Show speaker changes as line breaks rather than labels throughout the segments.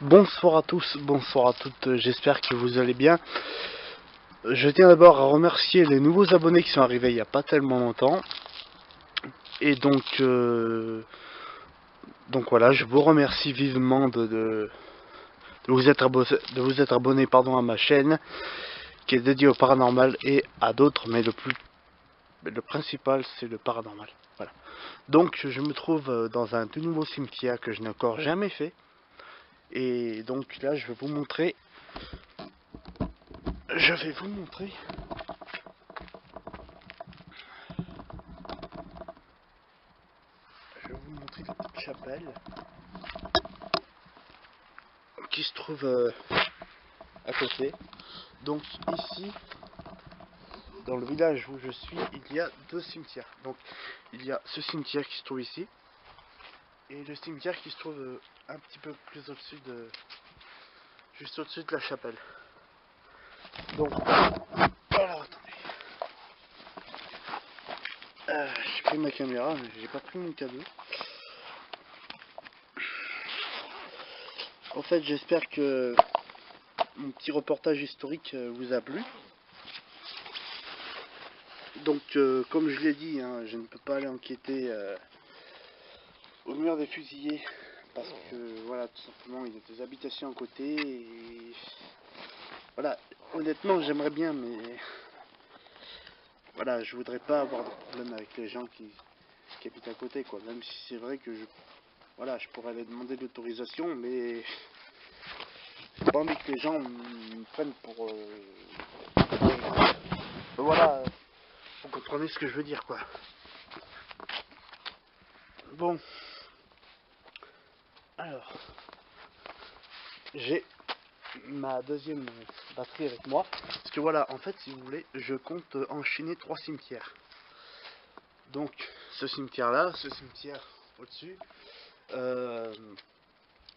Bonsoir à tous, bonsoir à toutes, j'espère que vous allez bien. Je tiens d'abord à remercier les nouveaux abonnés qui sont arrivés il n'y a pas tellement longtemps. Et donc voilà, je vous remercie vivement de vous être abonné à ma chaîne qui est dédiée au paranormal et à d'autres, mais le principal c'est le paranormal. Voilà. Donc je me trouve dans un tout nouveau cimetière que je n'ai encore jamais fait. Et donc là je vais vous montrer. Je vais vous montrer la petite chapelle qui se trouve à côté. Donc ici, dans le village où je suis, il y a deux cimetières. Donc il y a ce cimetière qui se trouve ici et le cimetière qui se trouve un petit peu plus au-dessus de, juste au-dessus de la chapelle. Donc, alors attendez, j'ai pris ma caméra, mais j'ai pas pris mon cadeau. En fait, j'espère que mon petit reportage historique vous a plu. Donc, comme je l'ai dit, hein, je ne peux pas aller enquêter au mur des fusillés parce que, voilà, tout simplement, il y a des habitations à côté et voilà, honnêtement, j'aimerais bien, mais voilà, je voudrais pas avoir de problème avec les gens qui habitent à côté, quoi. Même si c'est vrai que voilà, je pourrais aller demander l'autorisation, mais j'ai pas envie que les gens me prennent pour voilà, vous comprenez ce que je veux dire, quoi. Bon, alors, j'ai ma deuxième batterie avec moi, parce que voilà, en fait, si vous voulez, je compte enchaîner 3 cimetières. Donc, ce cimetière là, ce cimetière au-dessus,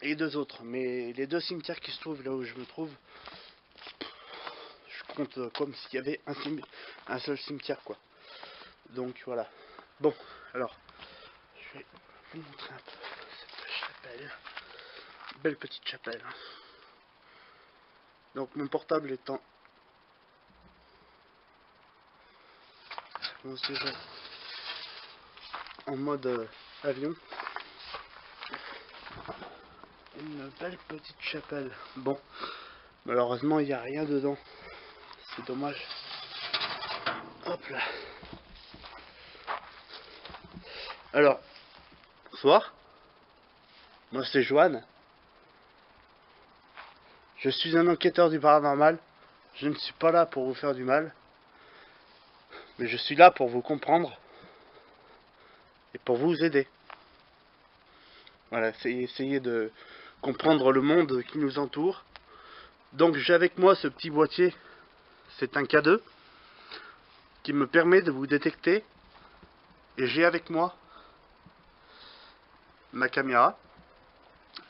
et 2 autres. Mais les 2 cimetières qui se trouvent là où je me trouve, je compte comme s'il y avait un seul cimetière, quoi. Donc voilà. Bon, alors, je vais vous montrer un peu cette chapelle. Belle petite chapelle. Donc mon portable étant en mode avion. Une belle petite chapelle. Bon, malheureusement il n'y a rien dedans. C'est dommage. Hop là. Alors, bonsoir. Moi c'est Joanne. Je suis un enquêteur du paranormal. Je ne suis pas là pour vous faire du mal. Mais je suis là pour vous comprendre. Et pour vous aider. Voilà, c'est essayer de comprendre le monde qui nous entoure. Donc j'ai avec moi ce petit boîtier. C'est un K2 qui me permet de vous détecter. Et j'ai avec moi ma caméra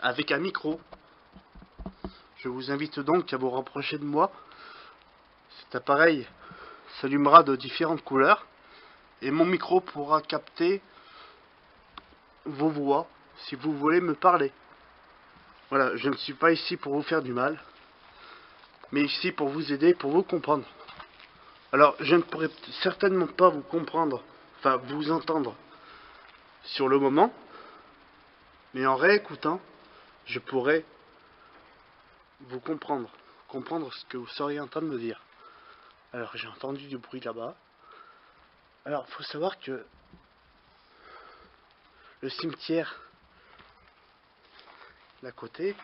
avec un micro. Je vous invite donc à vous rapprocher de moi. Cet appareil s'allumera de différentes couleurs et mon micro pourra capter vos voix si vous voulez me parler. Voilà, je ne suis pas ici pour vous faire du mal, mais ici pour vous aider, pour vous comprendre. Alors, je ne pourrai certainement pas vous comprendre, enfin vous entendre sur le moment, mais en réécoutant, je pourrai vous comprendre ce que vous seriez en train de me dire. Alors, j'ai entendu du bruit là-bas. Alors, il faut savoir que le cimetière d'à côté,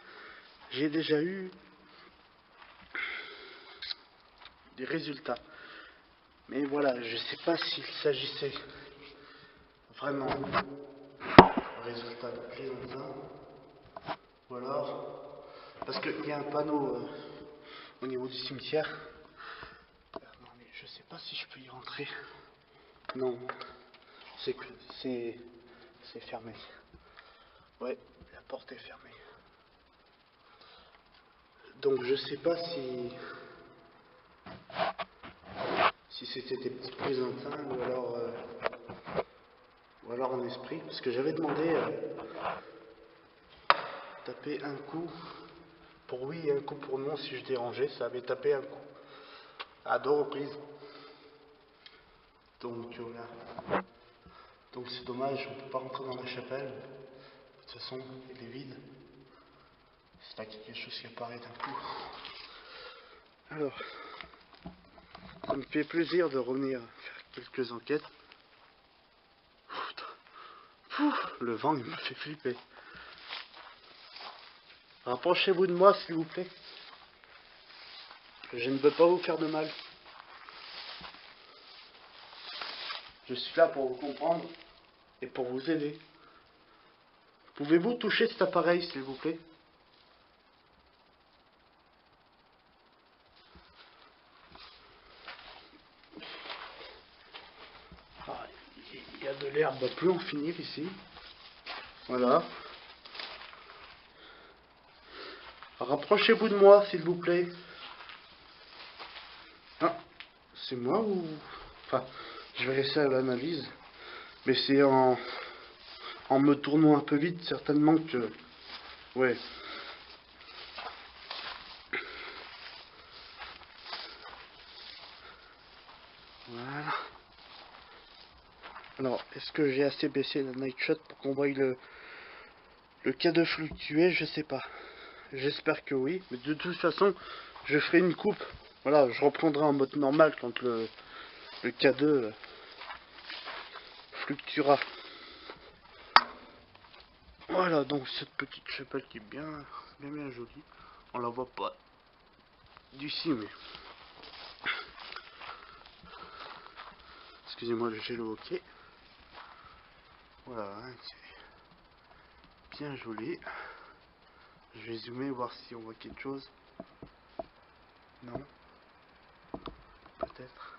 j'ai déjà eu des résultats. Mais voilà, je sais pas s'il s'agissait vraiment de résultats de présentant, ou alors, parce qu'il y a un panneau au niveau du cimetière. Non, mais je sais pas si je peux y rentrer. Non, c'est fermé. Ouais, la porte est fermée. Donc je sais pas si c'était des petits présentants ou alors en esprit, parce que j'avais demandé taper un coup pour oui et un coup pour non si je dérangeais. Ça avait tapé un coup. À 2 reprises. Donc voilà. Donc c'est dommage, on ne peut pas rentrer dans la chapelle. De toute façon, elle est vide. C'est là qu'il y a quelque chose qui apparaît d'un coup. Alors, ça me fait plaisir de revenir faire quelques enquêtes. Le vent, il me fait flipper. Rapprochez-vous de moi, s'il vous plaît. Je ne veux pas vous faire de mal. Je suis là pour vous comprendre et pour vous aider. Pouvez-vous toucher cet appareil, s'il vous plaît? Ah, il y a de l'herbe à plus en finir ici. Voilà. Rapprochez-vous de moi, s'il vous plaît. Ah, c'est moi ou... Enfin, je vais laisser à l'analyse. Mais c'est en me tournant un peu vite, certainement que... Ouais. Voilà. Alors, est-ce que j'ai assez baissé la night shot pour qu'on voie le K2 fluctuer? Je sais pas. J'espère que oui. Mais de toute façon, je ferai une coupe. Voilà, je reprendrai en mode normal quand le K2 fluctuera. Voilà, donc cette petite chapelle qui est bien jolie. On la voit pas d'ici, mais... Excusez-moi le gel au hockey. Voilà, hein, c'est bien joli. Je vais zoomer, voir si on voit quelque chose. Non. Peut-être.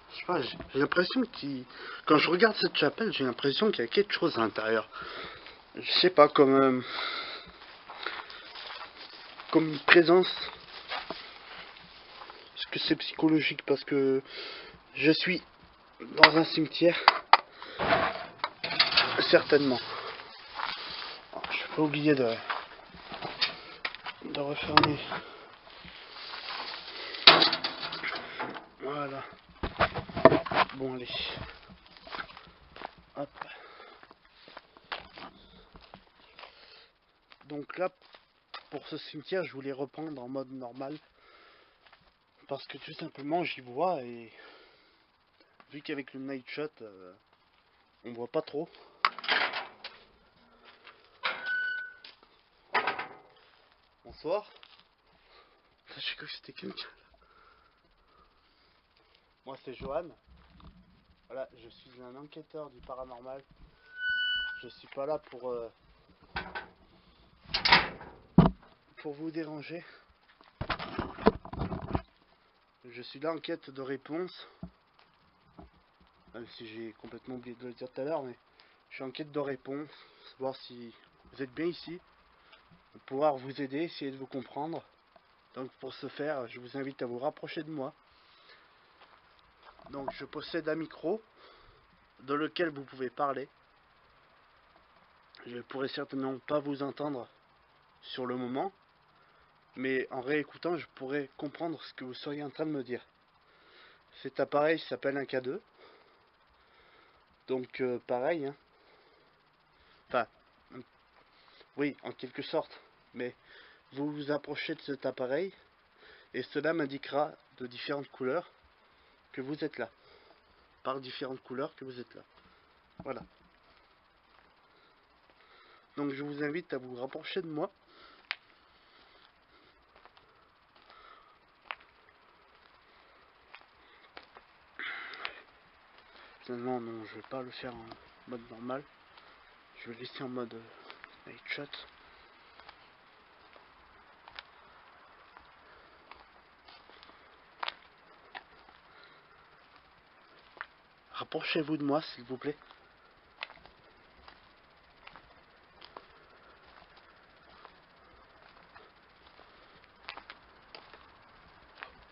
Je sais pas, j'ai l'impression qu'il... Quand je regarde cette chapelle, j'ai l'impression qu'il y a quelque chose à l'intérieur. Je sais pas, comme une présence. Est-ce que c'est psychologique? Parce que je suis dans un cimetière. Certainement. Je vais pas oublier de refermer. Voilà. Bon, allez. Hop. Donc là, pour ce cimetière, je voulais reprendre en mode normal. Parce que tout simplement, j'y vois et... Vu qu'avec le night shot, on voit pas trop. Bonsoir. J'ai cru que c'était quelqu'un. Moi, c'est Johan. Voilà, je suis un enquêteur du paranormal. Je suis pas là pour vous déranger. Je suis là en quête de réponses. Même si j'ai complètement oublié de le dire tout à l'heure, mais je suis en quête de réponses. Savoir si vous êtes bien ici. Pour pouvoir vous aider, essayer de vous comprendre. Donc pour ce faire, je vous invite à vous rapprocher de moi. Donc je possède un micro dans lequel vous pouvez parler. Je ne pourrai certainement pas vous entendre sur le moment, mais en réécoutant, je pourrai comprendre ce que vous seriez en train de me dire. Cet appareil s'appelle un K2. Donc pareil, hein. Enfin, oui, en quelque sorte. Mais vous vous approchez de cet appareil et cela m'indiquera de différentes couleurs que vous êtes là. Par différentes couleurs que vous êtes là. Voilà. Donc je vous invite à vous rapprocher de moi. Finalement non, je vais pas le faire en mode normal. Je vais laisser en mode night shot. Rapprochez-vous de moi s'il vous plaît.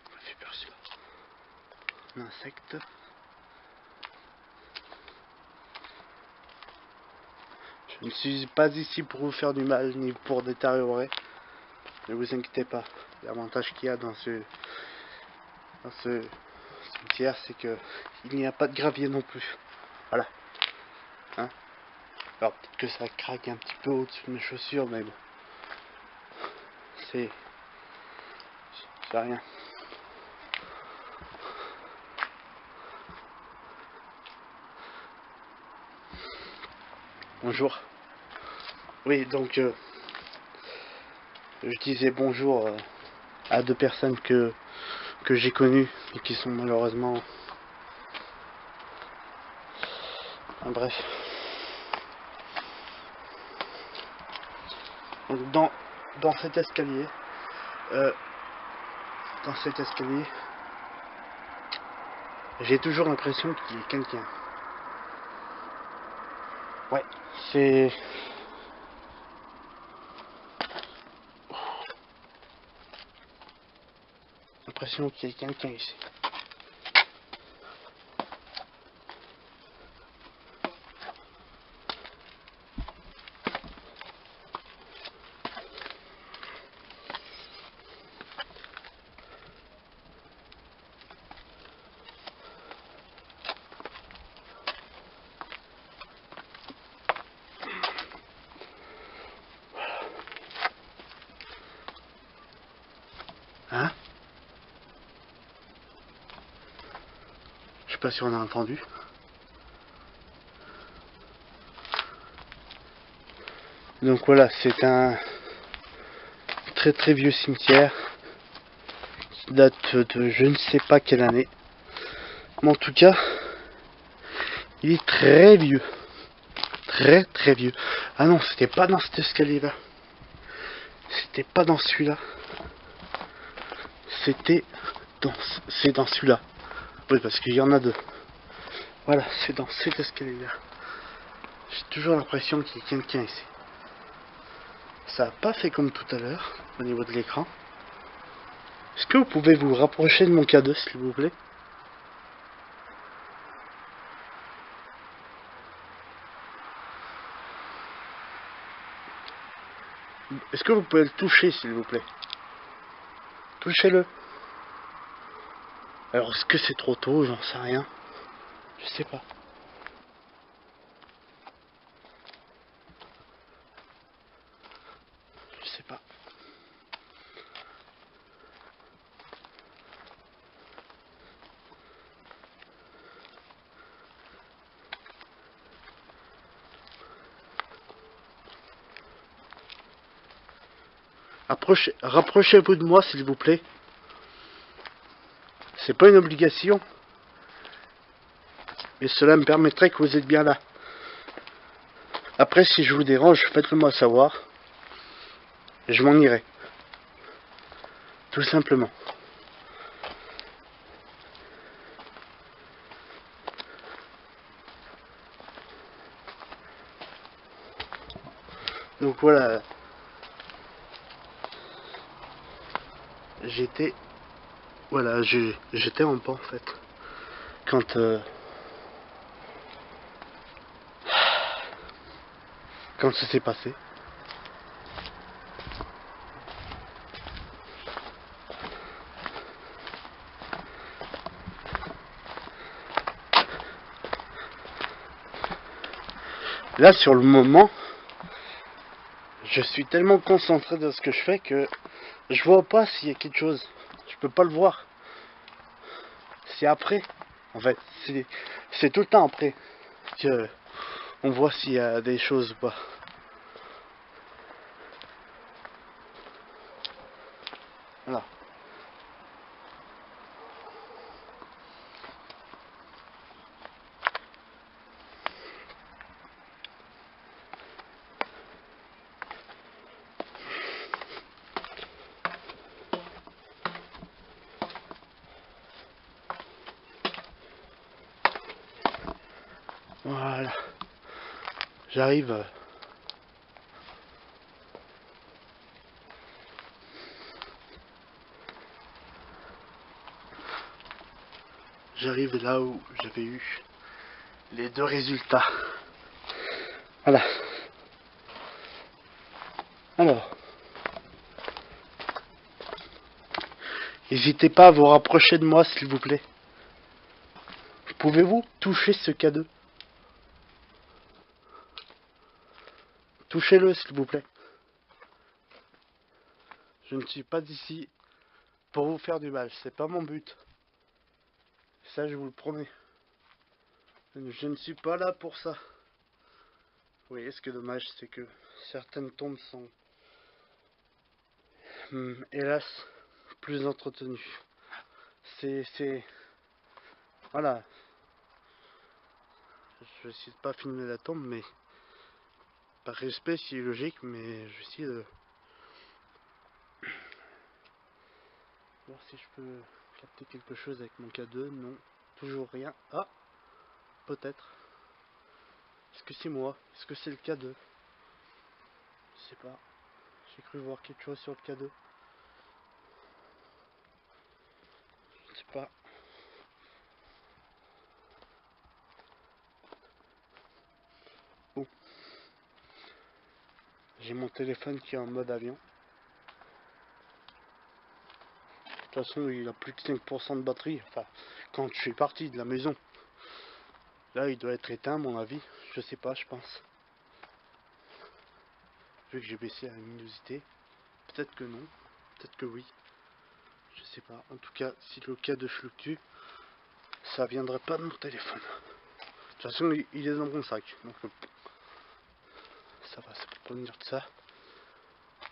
Ça me fait peur celui-là. un insecte. Je ne suis pas ici pour vous faire du mal ni pour détériorer. Ne vous inquiétez pas. L'avantage qu'il y a dans ce cimetière, c'est que il n'y a pas de gravier non plus. Voilà. Hein, alors peut-être que ça craque un petit peu au-dessus de mes chaussures, mais bon. C'est rien. Bonjour. Oui, donc je disais bonjour à deux personnes que j'ai connues et qui sont malheureusement... bref. Donc dans cet escalier, j'ai toujours l'impression qu'il y a quelqu'un. Ouais, c'est... l'impression qu'il y a quelqu'un ici. Hein? Je sais pas si on a entendu. Donc voilà, c'est un très très vieux cimetière qui date de je ne sais pas quelle année. Mais en tout cas, il est très vieux. Très très vieux. Ah non, c'était pas dans cet escalier là. C'était pas dans celui-là. C'est dans celui-là. Oui, parce qu'il y en a deux. Voilà, c'est dans cet escalier-là. J'ai toujours l'impression qu'il y a quelqu'un ici. Ça n'a pas fait comme tout à l'heure, au niveau de l'écran. Est-ce que vous pouvez vous rapprocher de mon cadeau, s'il vous plaît? Est-ce que vous pouvez le toucher, s'il vous plaît? Touchez-le. Alors, est-ce que c'est trop tôt? J'en sais rien. Je sais pas. Je sais pas. Rapprochez-vous de moi, s'il vous plaît. C'est pas une obligation. Mais cela me permettrait que vous êtes bien là. Après, si je vous dérange, faites-le moi savoir. Et je m'en irai. Tout simplement. Donc voilà. J'étais en pan en fait. Quand ça s'est passé. Là, sur le moment, je suis tellement concentré dans ce que je fais que je vois pas s'il y a quelque chose. Je peux pas le voir. C'est après. En fait, c'est tout le temps après que on voit s'il y a des choses ou pas. Voilà. Voilà. J'arrive. j'arrive là où j'avais eu les deux résultats. Voilà. Alors, n'hésitez pas à vous rapprocher de moi, s'il vous plaît. Pouvez-vous toucher ce cadeau? Touchez-le, s'il vous plaît. Je ne suis pas ici pour vous faire du mal, c'est pas mon but. Ça, je vous le promets. Je ne suis pas là pour ça. Vous voyez, ce qui est dommage, c'est que certaines tombes sont, hélas, plus entretenues. Voilà. Je vais essayer de pas filmer la tombe, mais par respect, c'est logique, mais je vais essayer de voir si je peux capter quelque chose avec mon K2. Non, toujours rien. Ah, peut-être. Est-ce que c'est moi? Est-ce que c'est le K2? Je sais pas. J'ai cru voir quelque chose sur le K2. Je ne sais pas. Bon. J'ai mon téléphone qui est en mode avion. De toute façon, il a plus que 5% de batterie. Enfin, quand je suis parti de la maison. Là, il doit être éteint, à mon avis. Je sais pas, je pense. Vu que j'ai baissé la luminosité. Peut-être que non. Peut-être que oui. Je sais pas. En tout cas, si le K2 fluctue, ça viendrait pas de mon téléphone. De toute façon, il est dans mon sac. Donc, ça va, ça peut pas venir de ça.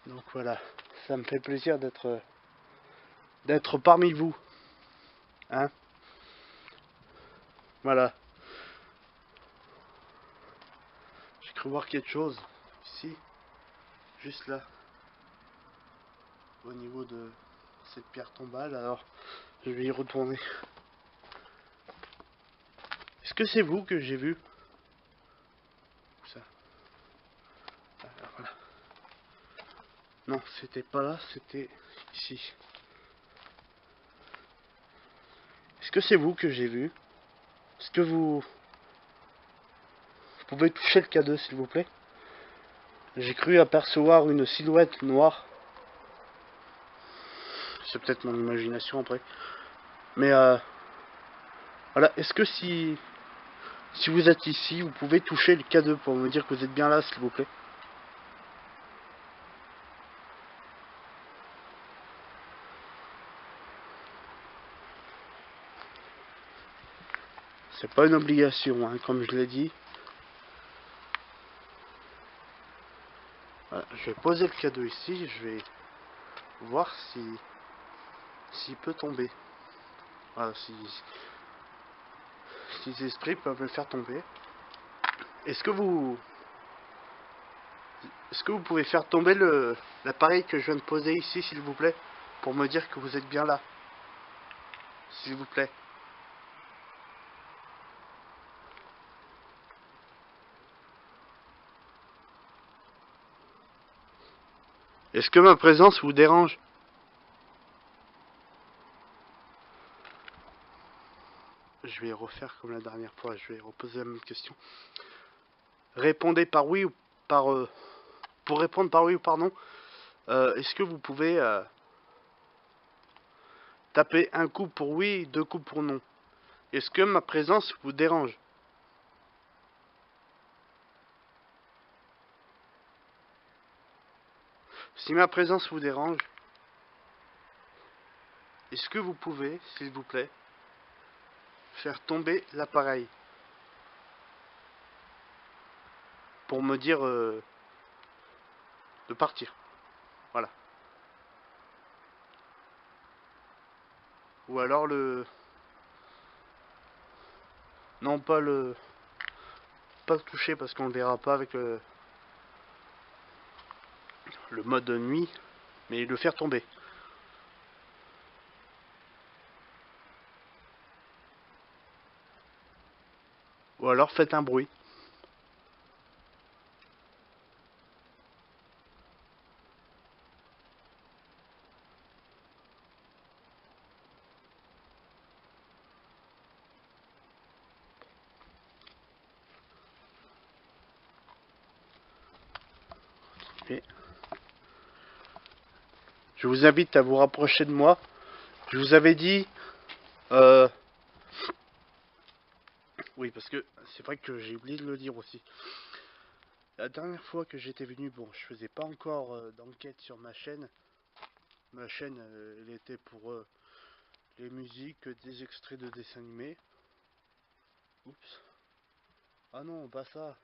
Donc voilà. Ça me fait plaisir d'être parmi vous. Hein? Voilà. J'ai cru voir quelque chose. Ici. Juste là. Au niveau de cette pierre tombale. Alors, je vais y retourner. Est-ce que c'est vous que j'ai vu? Ça. Alors, voilà. Non, c'était pas là, c'était ici. Est-ce que c'est vous que j'ai vu? Est-ce que vous pouvez toucher le K2, s'il vous plaît? J'ai cru apercevoir une silhouette noire. C'est peut-être mon imagination après. Mais voilà, est-ce que si vous êtes ici, vous pouvez toucher le K2 pour me dire que vous êtes bien là, s'il vous plaît? C'est pas une obligation, hein, comme je l'ai dit. Voilà, je vais poser le K2 ici, je vais voir s'il peut tomber. Voilà, si les esprits peuvent le faire tomber. Est-ce que vous pouvez faire tomber l'appareil que je viens de poser ici, s'il vous plaît, pour me dire que vous êtes bien là, s'il vous plaît? Est-ce que ma présence vous dérange? Je vais refaire comme la dernière fois, je vais reposer la même question. Répondez par oui ou par... pour répondre par oui ou par non, est-ce que vous pouvez taper un coup pour oui, deux coups pour non? Est-ce que ma présence vous dérange? Si ma présence vous dérange, est-ce que vous pouvez, s'il vous plaît, faire tomber l'appareil pour me dire de partir? Voilà. Ou alors non, pas le toucher parce qu'on le verra pas avec le mode nuit, mais le faire tomber. Ou alors faites un bruit. continuer. Je vous invite à vous rapprocher de moi. Je vous avais dit... Oui, parce que c'est vrai que j'ai oublié de le dire aussi. La dernière fois que j'étais venu, bon, je faisais pas encore d'enquête sur ma chaîne. Ma chaîne, elle était pour les musiques, des extraits de dessins animés. Oups. Ah non, pas ça.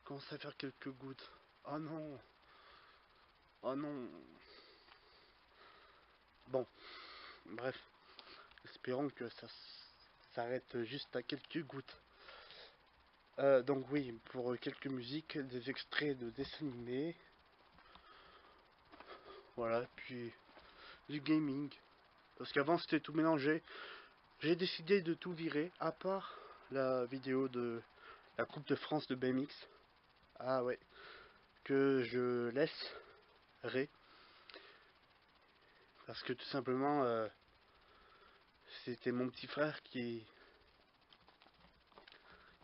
Commence à faire quelques gouttes. Ah non. Ah non. Bon, bref. Espérons que ça s'arrête juste à quelques gouttes. Donc oui, pour quelques musiques, des extraits de dessins animés. Voilà, puis du gaming. Parce qu'avant c'était tout mélangé. J'ai décidé de tout virer, à part la vidéo de la Coupe de France de BMX. Ah ouais, que je laisserai. Parce que tout simplement, c'était mon petit frère qui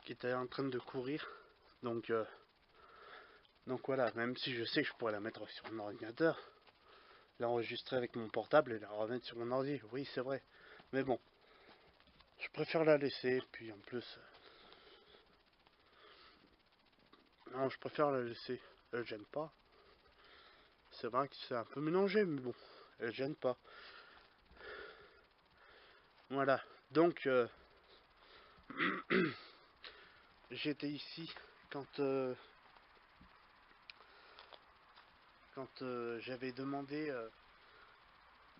était en train de courir. Donc voilà, même si je sais que je pourrais la mettre sur mon ordinateur, l'enregistrer avec mon portable et la remettre sur mon ordi. Oui, c'est vrai. Mais bon, je préfère la laisser. Puis en plus, non, je préfère la laisser. Elle gêne pas. C'est vrai que c'est un peu mélangé, mais bon, elle gêne pas. Voilà. Donc, j'étais ici quand j'avais demandé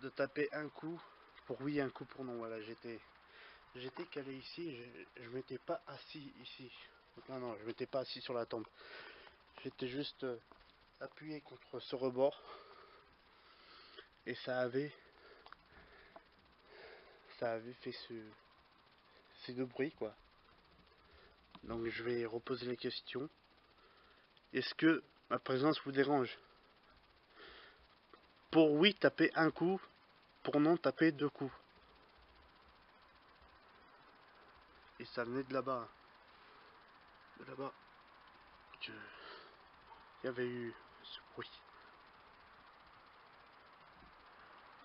de taper un coup pour oui, un coup pour non. Voilà, j'étais calé ici. Je m'étais pas assis ici. Non, je m'étais pas assis sur la tombe. J'étais juste appuyé contre ce rebord et ça avait fait ces deux bruits quoi. Donc je vais reposer les questions. Est-ce que ma présence vous dérange? Pour oui, taper un coup. Pour non, taper deux coups. Et ça venait de là-bas. De là-bas. Il y avait eu ce bruit.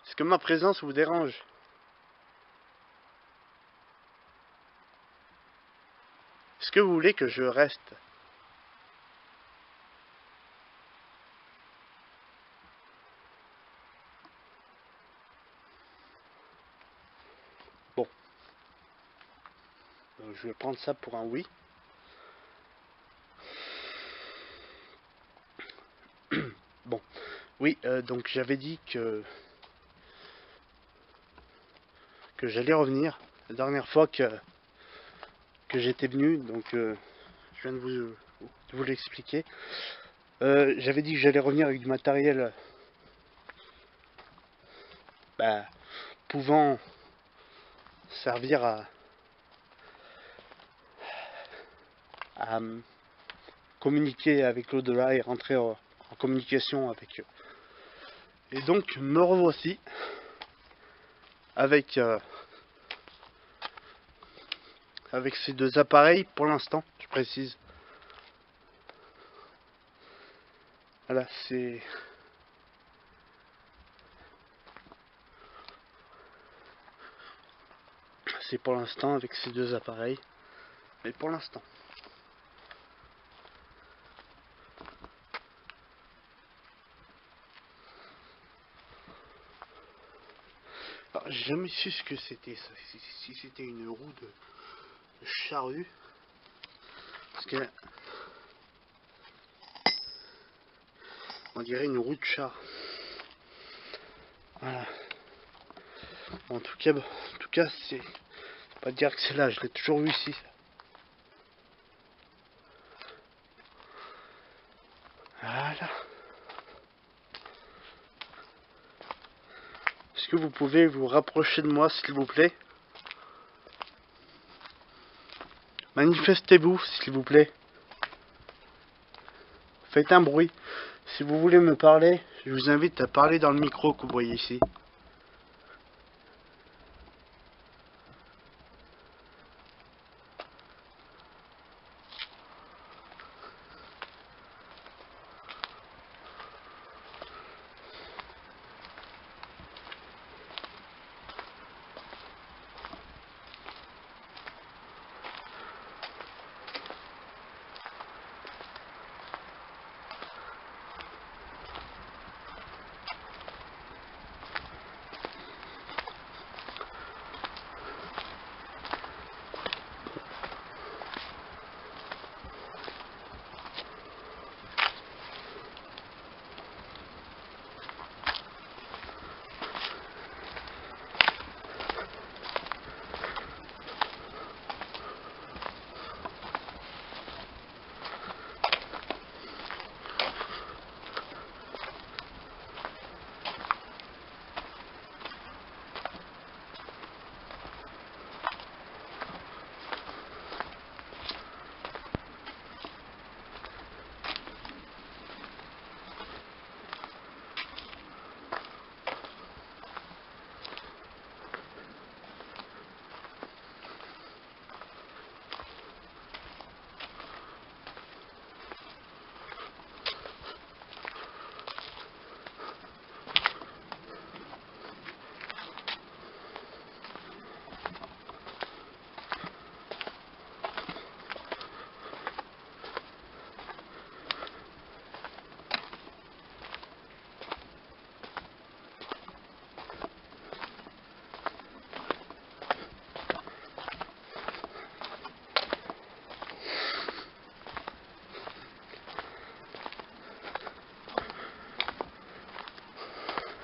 Est-ce que ma présence vous dérange? Est-ce que vous voulez que je reste? Bon. Je vais prendre ça pour un oui. Bon. Oui, donc j'avais dit que j'allais revenir. La dernière fois que j'étais venu, donc je viens de vous l'expliquer. J'avais dit que j'allais revenir avec du matériel pouvant servir à communiquer avec l'au-delà et rentrer en communication avec eux. Et donc me revoici avec ces deux appareils pour l'instant, je précise. Voilà, c'est pour l'instant avec ces deux appareils. Mais pour l'instant. J'ai jamais su ce que c'était ça. Si c'était une roue de charrue. Parce que on dirait une roue de chat. Voilà. En tout cas, c'est pas dire que c'est là. Je l'ai toujours vu ici. Voilà. Est-ce que vous pouvez vous rapprocher de moi, s'il vous plaît? Manifestez-vous, s'il vous plaît. Faites un bruit. Si vous voulez me parler, je vous invite à parler dans le micro que vous voyez ici.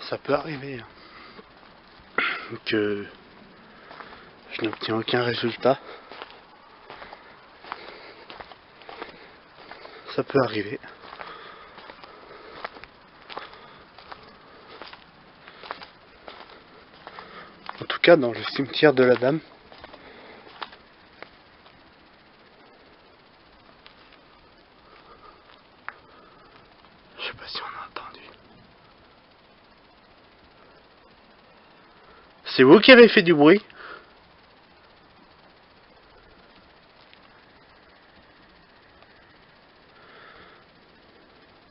ça peut arriver que je n'obtiens aucun résultat. Ça peut arriver. En tout cas, dans le cimetière de la Dame, je sais pas si on a entendu. C'est vous qui avez fait du bruit?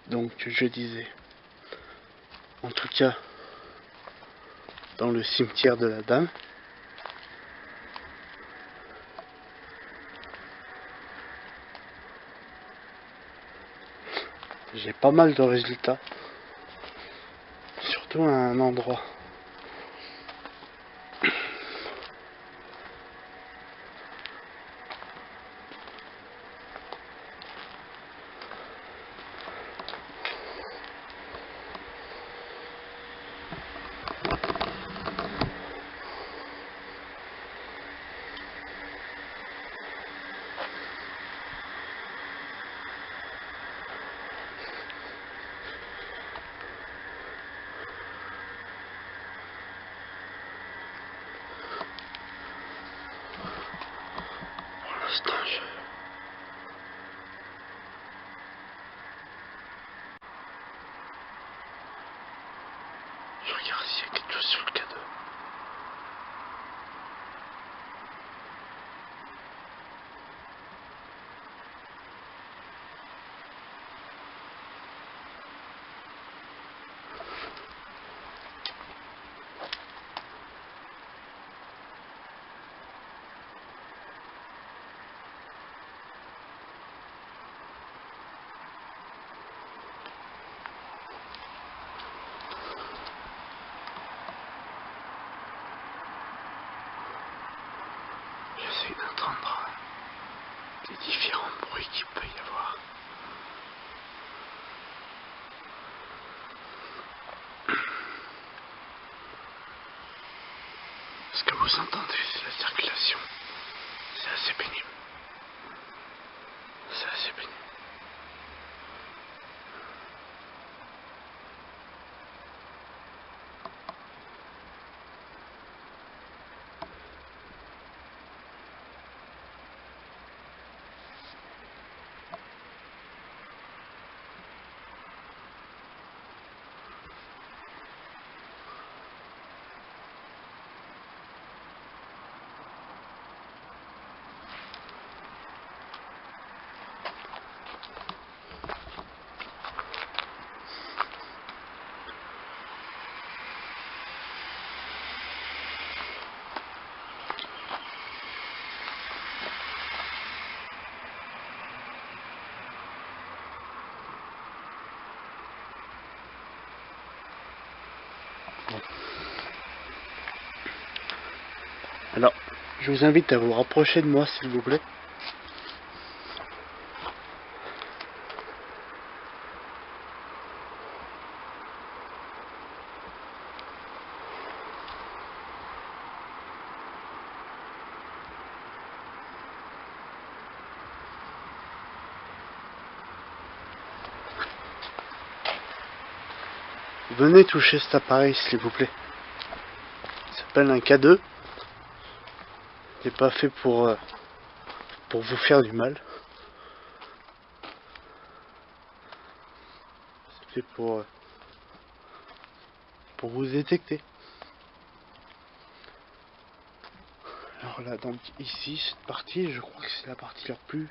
Donc je disais, en tout cas, dans le cimetière de la Dame, j'ai pas mal de résultats, surtout à un endroit. Je regarde s'il y a quelque chose sur le cadeau. J'essaie d'entendre les différents bruits qu'il peut y avoir. Ce que vous entendez, c'est la circulation. C'est assez pénible. C'est assez pénible. Bon. Alors, je vous invite à vous rapprocher de moi, s'il vous plaît. Venez toucher cet appareil, s'il vous plaît. Ça s'appelle un K2. Il n'est pas fait pour vous faire du mal. C'est fait pour vous détecter. Alors là, donc ici, cette partie, je crois que c'est la partie la plus...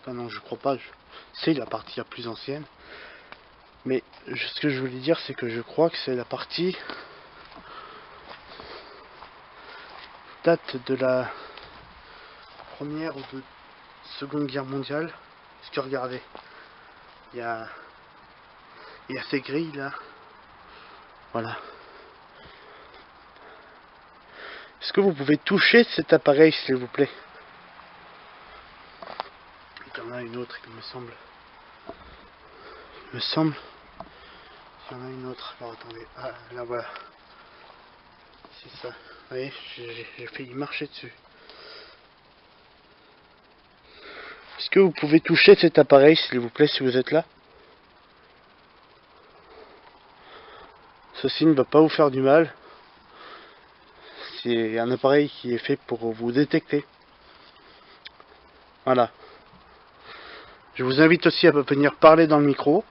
Enfin non, je crois pas. C'est la partie la plus ancienne. Mais ce que je voulais dire, c'est que je crois que c'est la partie date de la Première ou de Seconde Guerre mondiale. Parce que regardez, il y a ces grilles là. Voilà. Est-ce que vous pouvez toucher cet appareil, s'il vous plaît? Il y en a une autre, il me semble. Il me semble. Il y en a une autre. Alors attendez. Ah, là voilà. C'est ça. Vous voyez, j'ai failli marcher dessus. Est-ce que vous pouvez toucher cet appareil, s'il vous plaît, si vous êtes là? Ceci ne va pas vous faire du mal. C'est un appareil qui est fait pour vous détecter. Voilà. Je vous invite aussi à venir parler dans le micro.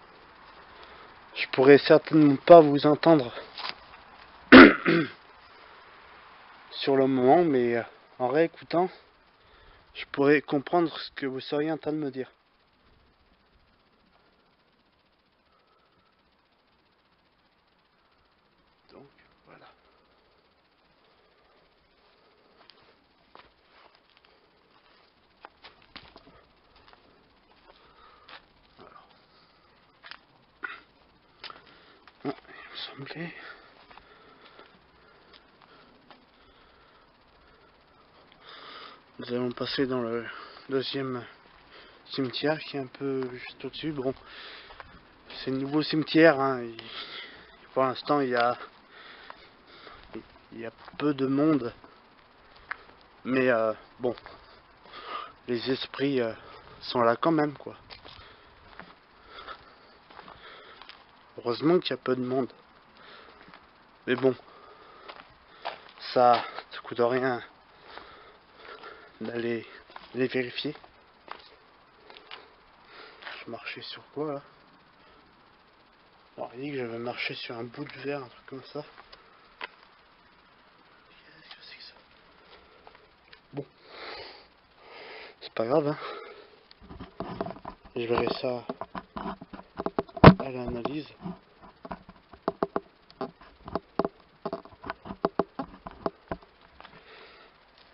Je pourrais certainement pas vous entendre sur le moment, mais en réécoutant, je pourrais comprendre ce que vous seriez en train de me dire. Donc, voilà. Alors. Ah, il me semblait... Nous allons passer dans le deuxième cimetière qui est un peu juste au-dessus. Bon, c'est un nouveau cimetière. Hein. Pour l'instant, il y a peu de monde. Mais bon, les esprits sont là quand même, quoi. Heureusement qu'il y a peu de monde. Mais bon, ça coûte rien d'aller les vérifier. Je marchais sur quoi là? Alors, il dit que je vais marcher sur un bout de verre, un truc comme ça. Qu'est-ce que c'est que ça? Bon, c'est pas grave, hein. Je verrai ça à l'analyse.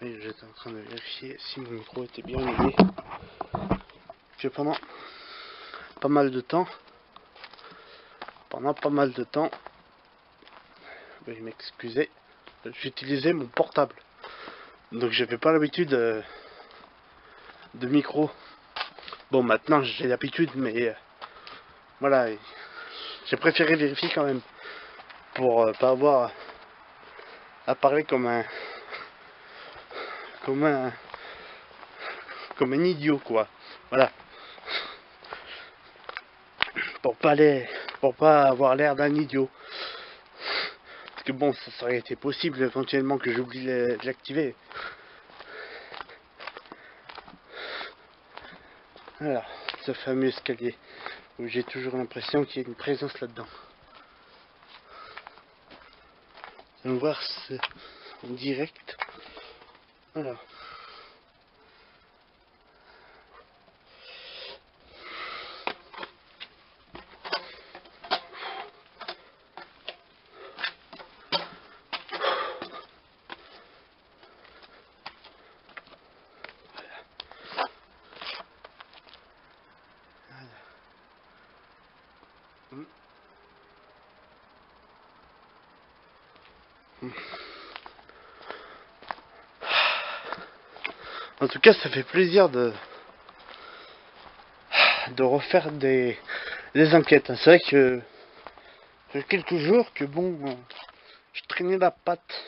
Et j'étais en train de vérifier si mon micro était bien allumé. Que pendant pas mal de temps, veuillez m'excuser, j'utilisais mon portable. Donc j'avais pas l'habitude de micro. Bon, maintenant j'ai l'habitude, mais voilà, j'ai préféré vérifier quand même pour pas avoir à parler comme un idiot, quoi. Voilà, pour pas avoir l'air d'un idiot. Parce que bon, ça aurait été possible éventuellement que j'oublie de l'activer. Voilà, ce fameux escalier où j'ai toujours l'impression qu'il y a une présence là-dedans. On va voir en direct. Voilà. En tout cas, ça fait plaisir de refaire des enquêtes. C'est vrai que il y a quelques jours que bon, je traînais la patte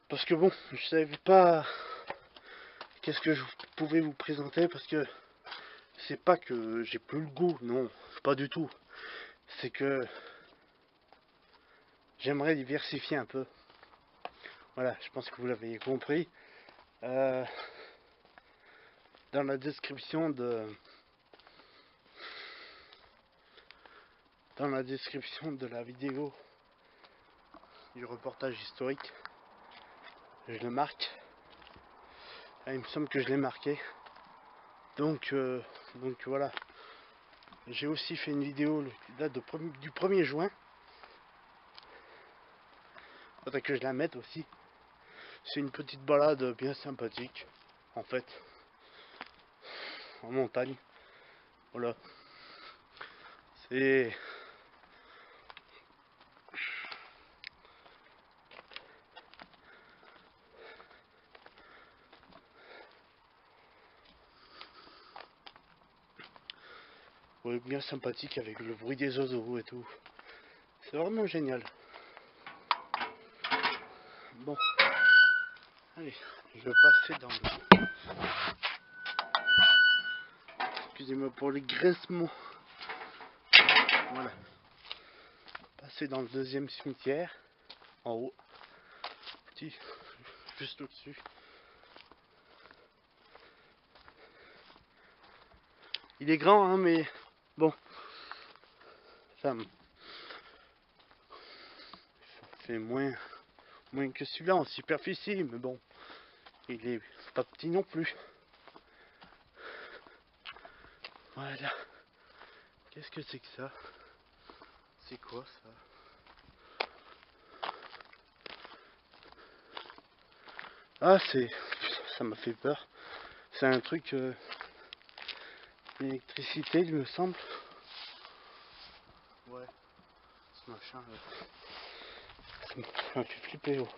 parce que bon, je savais pas qu'est-ce que je pouvais vous présenter, parce que c'est pas que j'ai plus le goût, non, pas du tout. C'est que j'aimerais diversifier un peu. Voilà, je pense que vous l'avez compris. Dans la description de la vidéo du reportage historique, je le marque. Ah, il me semble que je l'ai marqué. Donc voilà. J'ai aussi fait une vidéo qui date du 1er juin. Faudrait que je la mette aussi. C'est une petite balade bien sympathique, en fait, en montagne. Voilà. C'est... trouvé bien sympathique avec le bruit des oiseaux et tout. C'est vraiment génial. Bon, allez, je vais passer dans le... Excusez-moi pour les grincements. Voilà. Passer dans le deuxième cimetière, en haut. Petit, juste au-dessus. Il est grand, hein, mais bon, ça fait moins que celui-là en superficie, mais bon, il est pas petit non plus. Voilà. Qu'est-ce que c'est que ça? C'est quoi ça? Ah, ça m'a fait peur. C'est un truc d'électricité, il me semble. Ouais. Ce machin, ça m'a fait flipper. Oh.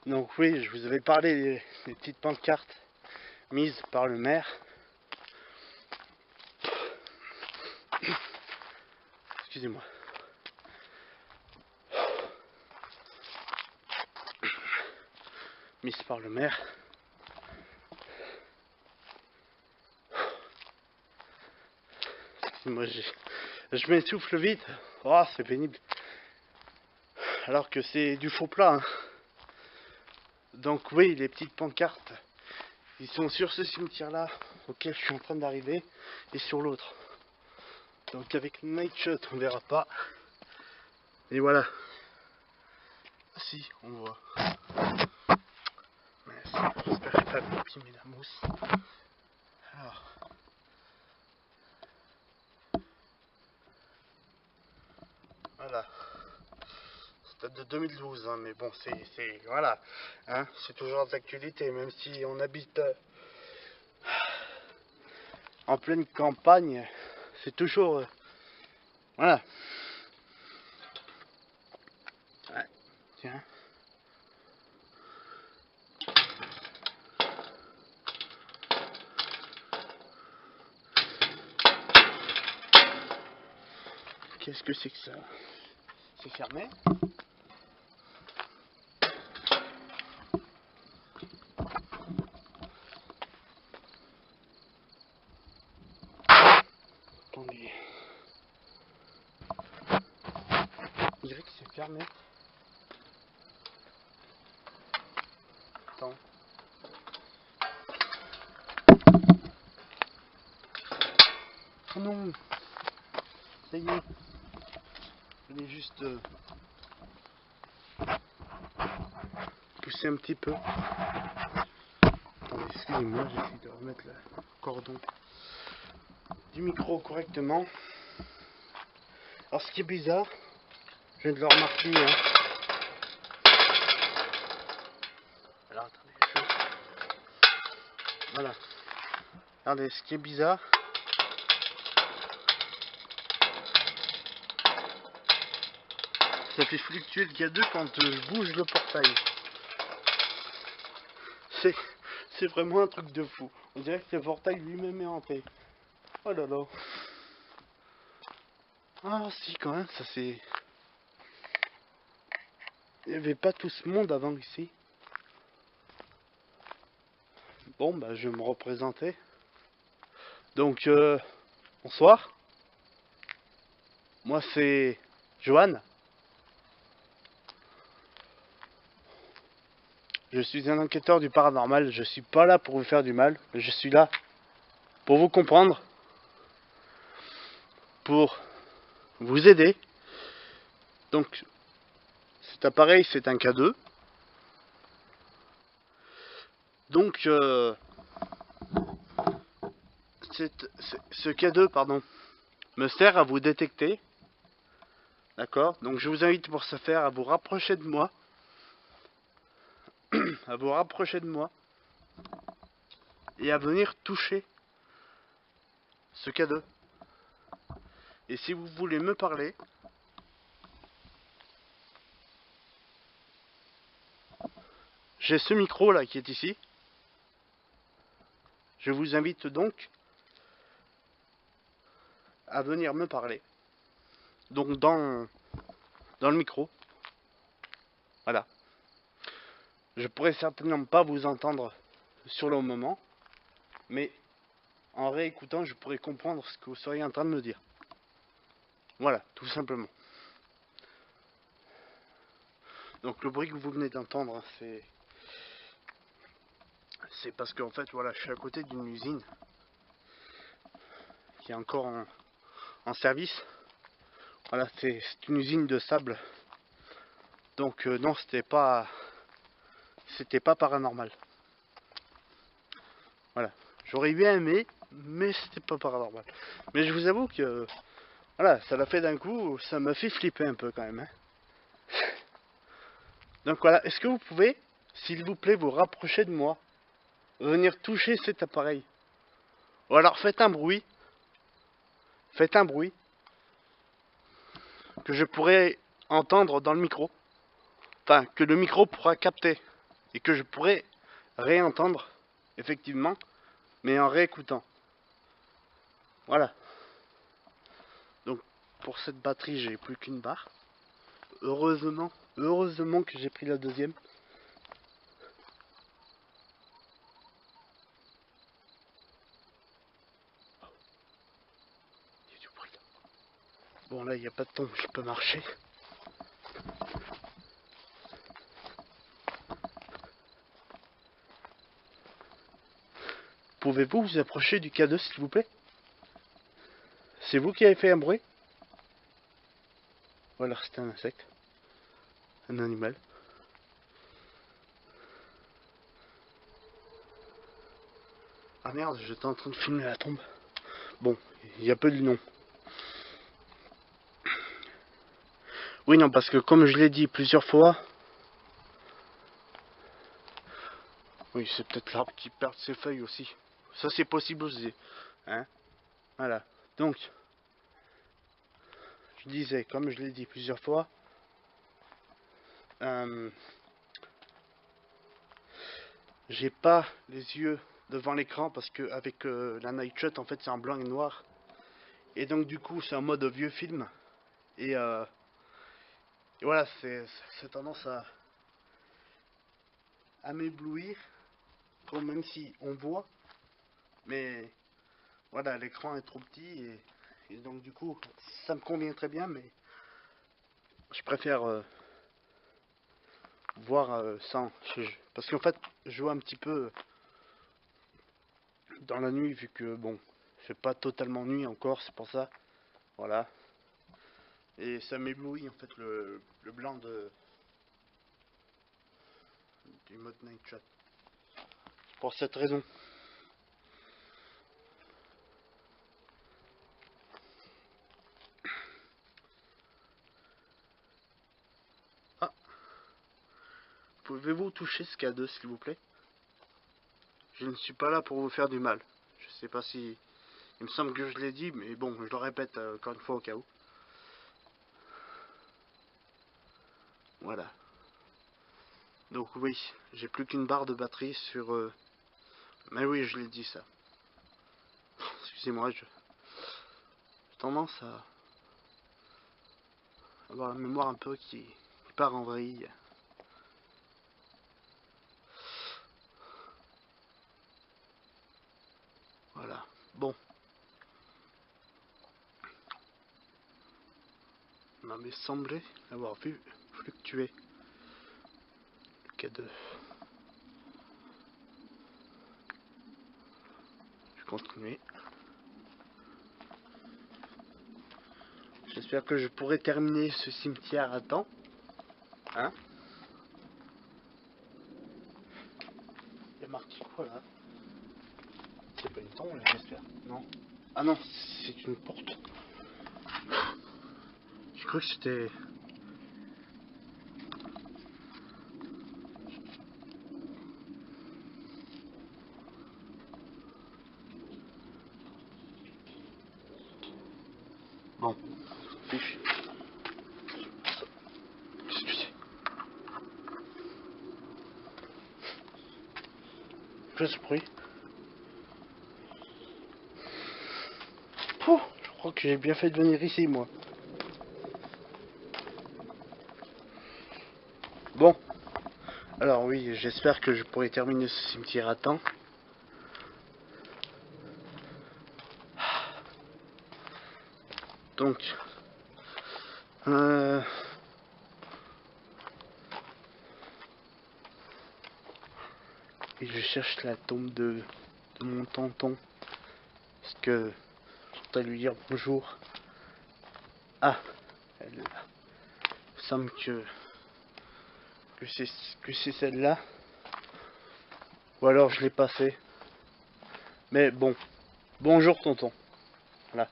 Donc oui, je vous avais parlé des petites pancartes mises par le maire. Excusez-moi. Mises par le maire. Excusez-moi, je m'essouffle vite. Oh, c'est pénible. Alors que c'est du faux plat. Hein. Donc oui, les petites pancartes, ils sont sur ce cimetière-là, auquel je suis en train d'arriver, et sur l'autre. Donc avec le night shot, on verra pas. Et voilà. Ah si, on voit. J'espère que j'ai pas abîmé la mousse. Alors. Voilà. Ça date de 2012, hein, mais bon, c'est voilà. Hein, c'est toujours d'actualité, même si on habite en pleine campagne, c'est toujours... voilà. Ouais, tiens. Qu'est-ce que c'est que ça? C'est fermé? Attendez. On dirait que c'est fermé. Attends. Oh non! Ça y est. Je l'ai juste poussé un petit peu. Attendez, excusez-moi, j'essaie de remettre le cordon du micro correctement. Alors ce qui est bizarre, je viens de le remarquer. Hein. Alors attendez, voilà. Regardez, ce qui est bizarre, ça fait fluctuer le K2 quand je bouge le portail. C'est vraiment un truc de fou. On dirait que le portail lui-même est hanté. Oh là là. Ah si, quand même, ça c'est... Il n'y avait pas tout ce monde avant ici. Bon, bah je vais me représenter. Donc, bonsoir. Moi c'est Johan. Je suis un enquêteur du paranormal. Je suis pas là pour vous faire du mal. Je suis là pour vous comprendre. Pour vous aider. Donc, cet appareil c'est un K2. Donc, ce K2, pardon, me sert à vous détecter. D'accord? Donc je vous invite pour ce faire à vous rapprocher de moi. À vous rapprocher de moi. Et à venir toucher ce K2. Et si vous voulez me parler, j'ai ce micro là qui est ici. Je vous invite donc à venir me parler. Donc dans le micro. Voilà. Je pourrais certainement pas vous entendre sur le moment, mais en réécoutant, je pourrais comprendre ce que vous seriez en train de me dire. Voilà, tout simplement. Donc le bruit que vous venez d'entendre, c'est parce qu'en fait, voilà, je suis à côté d'une usine qui est encore en service. Voilà, c'est une usine de sable. Donc non, c'était pas paranormal. Voilà, j'aurais bien aimé, mais c'était pas paranormal. Mais je vous avoue que voilà, ça l'a fait d'un coup, ça m'a fait flipper un peu quand même. Hein. Donc voilà, est-ce que vous pouvez, s'il vous plaît, vous rapprocher de moi, venir toucher cet appareil? Ou alors faites un bruit que je pourrais entendre dans le micro. Enfin, que le micro pourra capter et que je pourrais réentendre, effectivement, mais en réécoutant. Voilà. Donc, pour cette batterie, j'ai plus qu'une barre. Heureusement que j'ai pris la deuxième. Il y a du bruit là. Bon, là, il n'y a pas de ton, je peux marcher. Pouvez-vous vous approcher du K2, s'il vous plaît? C'est vous qui avez fait un bruit? Ou alors c'était un insecte? Un animal? Ah merde, j'étais en train de filmer la tombe. Bon, il y a peu de nom. Oui, non, parce que comme je l'ai dit plusieurs fois... Oui, c'est peut-être l'arbre qui perd ses feuilles aussi. Ça, c'est possible aussi. Hein? Voilà. Donc, je disais, comme je l'ai dit plusieurs fois, j'ai pas les yeux devant l'écran parce que avec la night shot, en fait, c'est en blanc et noir. Et donc, du coup, c'est en mode vieux film. Et voilà, c'est tendance à m'éblouir, même si on voit. Mais voilà, l'écran est trop petit et donc du coup, ça me convient très bien, mais je préfère voir sans. Parce qu'en fait, je vois un petit peu dans la nuit, vu que bon, c'est pas totalement nuit encore, c'est pour ça. Voilà. Et ça m'éblouit en fait le blanc du mode night shot. Pour cette raison. Ah, pouvez-vous toucher ce K2 s'il vous plaît? Je ne suis pas là pour vous faire du mal. Je sais pas si... Il me semble que je l'ai dit, mais bon, je le répète encore une fois au cas où. Voilà. Donc oui, j'ai plus qu'une barre de batterie sur... Mais oui, je l'ai dit ça. Excusez-moi, j'ai tendance à avoir la mémoire un peu qui part en vrille. Voilà. Bon. On m'avait semblé avoir vu fluctuer le K2. Je continue. J'espère que je pourrai terminer ce cimetière à temps. Hein? Il y a marqué quoi là? C'est pas une tombe là, j'espère. Non. Ah non, c'est une porte. J'ai cru que c'était... Bon, fiche. Qu'est-ce que c'est? que ce bruit? Pouh, je crois que j'ai bien fait de venir ici, moi. Bon. Alors oui, j'espère que je pourrai terminer ce cimetière à temps. Donc... et je cherche la tombe de mon tonton. Parce que je voudrais lui dire bonjour. Ah, elle est là. Il me semble que c'est celle-là. Ou alors je l'ai passée. Mais bon. Bonjour tonton. Voilà.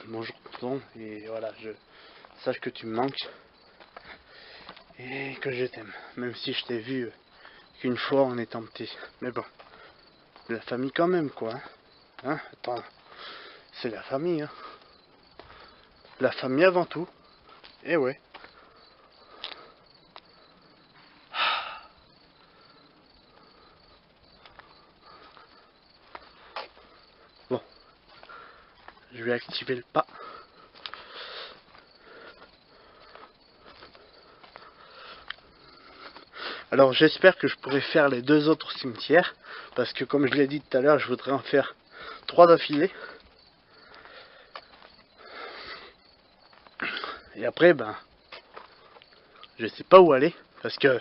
Bonjour tonton. Et voilà, je sache que tu me manques. Et que je t'aime. Même si je t'ai vu qu'une fois en étant petit. Mais bon. La famille quand même quoi. Hein, attends. C'est la famille hein. La famille avant tout. Et ouais. Bon. Je vais activer le pas. Alors j'espère que je pourrai faire les 2 autres cimetières. Parce que comme je l'ai dit tout à l'heure, je voudrais en faire 3 d'affilée. Et après, ben... je sais pas où aller. Parce que...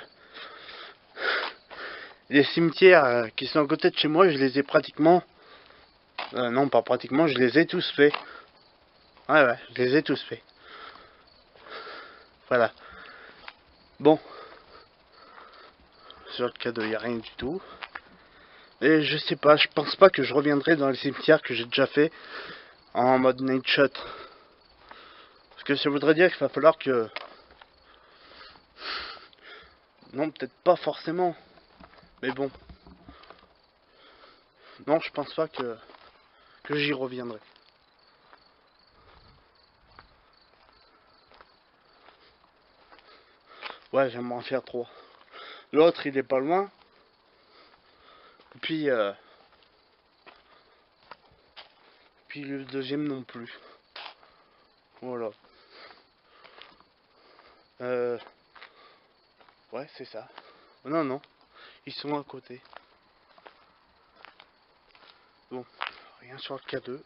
les cimetières qui sont à côté de chez moi, je les ai pratiquement... non, pas pratiquement, je les ai tous faits. Ouais, je les ai tous faits. Voilà. Bon. Sur le cadeau, il n'y a rien du tout. Et je sais pas, je pense pas que je reviendrai dans les cimetières que j'ai déjà fait en mode night shot. Parce que ça voudrait dire qu'il va falloir que... non, peut-être pas forcément. Mais bon. Non, je pense pas que j'y reviendrai. Ouais, j'aimerais en faire 3. L'autre, il est pas loin. Puis le deuxième non plus. Voilà. Ouais, c'est ça. Non, non. Ils sont à côté. Bon, rien sur le K2.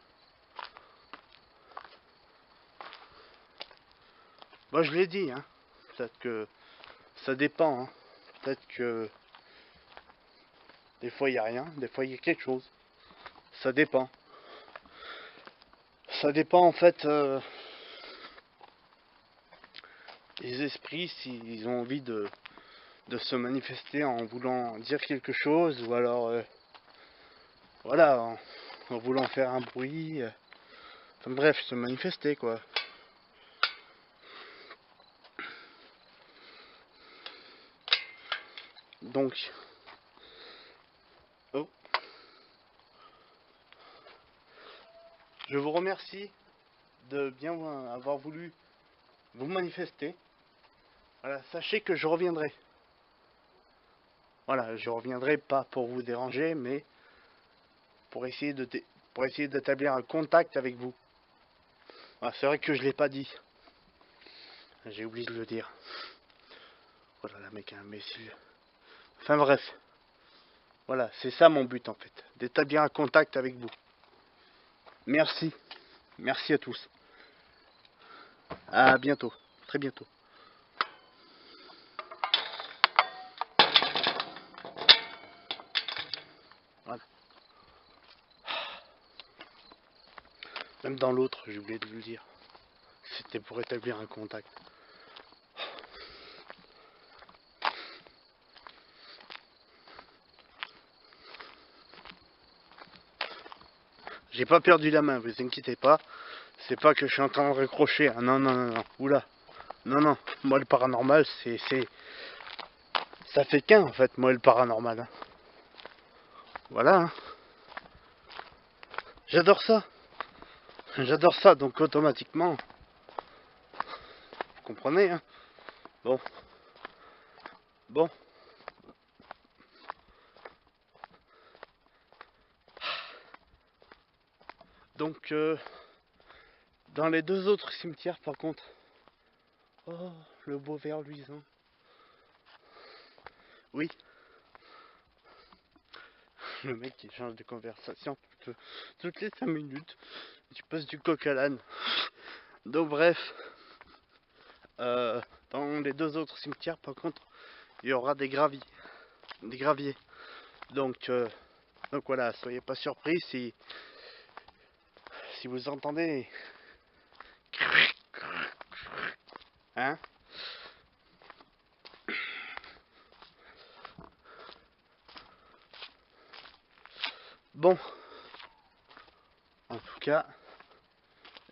Bah, je l'ai dit, hein. Peut-être que ça dépend, hein. Peut-être que des fois il n'y a rien, des fois il y a quelque chose. Ça dépend. Ça dépend en fait des esprits s'ils ont envie de se manifester en voulant dire quelque chose ou alors voilà en voulant faire un bruit. Enfin bref, se manifester quoi. Donc, oh. Je vous remercie de bien avoir voulu vous manifester. Voilà, sachez que je reviendrai. Voilà, je reviendrai pas pour vous déranger, mais pour essayer d'établir un contact avec vous. Voilà, c'est vrai que je l'ai pas dit. J'ai oublié de le dire. Oh là là, mec, un imbécile. Enfin bref. Voilà, c'est ça mon but en fait. D'établir un contact avec vous. Merci. Merci à tous. À bientôt. Très bientôt. Voilà. Même dans l'autre, j'ai oublié de le dire. C'était pour établir un contact. J'ai pas perdu la main, vous inquiétez pas. C'est pas que je suis en train de raccrocher. Ah, non, non, non, non. Oula. Non, non. Moi, le paranormal, c'est... ça fait qu'un, en fait, moi, le paranormal. Hein. Voilà. Hein. J'adore ça. J'adore ça, donc automatiquement... vous comprenez, hein. Bon. Bon. Donc dans les deux autres cimetières par contre, oh le beau vert luisant. Oui, le mec qui change de conversation toutes les 5 minutes, tu passes du coq à l'âne. Donc bref, dans les deux autres cimetières par contre, il y aura des graviers. Donc voilà, soyez pas surpris si vous entendez, hein. Bon, en tout cas,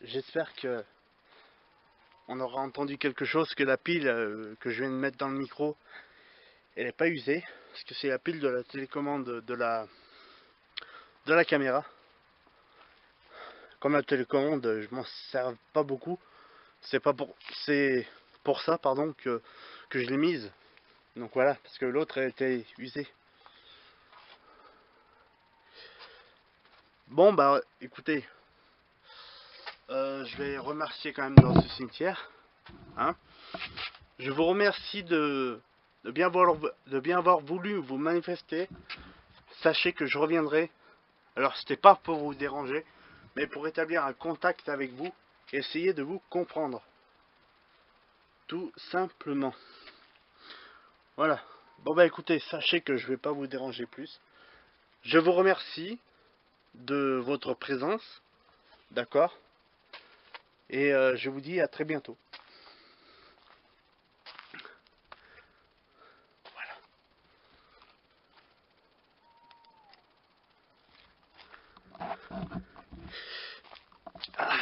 j'espère que on aura entendu quelque chose, que la pile que je viens de mettre dans le micro, elle n'est pas usée, parce que c'est la pile de la télécommande de la caméra. Comme la télécommande, je m'en sers pas beaucoup. C'est pour ça, pardon, que je l'ai mise. Donc voilà, parce que l'autre a été usée. Bon bah écoutez, je vais remercier quand même dans ce cimetière. Hein. Je vous remercie de bien avoir voulu vous manifester. Sachez que je reviendrai. Alors c'était pas pour vous déranger, mais pour établir un contact avec vous et essayer de vous comprendre. Tout simplement. Voilà. Bon bah écoutez, sachez que je vais pas vous déranger plus. Je vous remercie de votre présence. D'accord. Et je vous dis à très bientôt. Ah.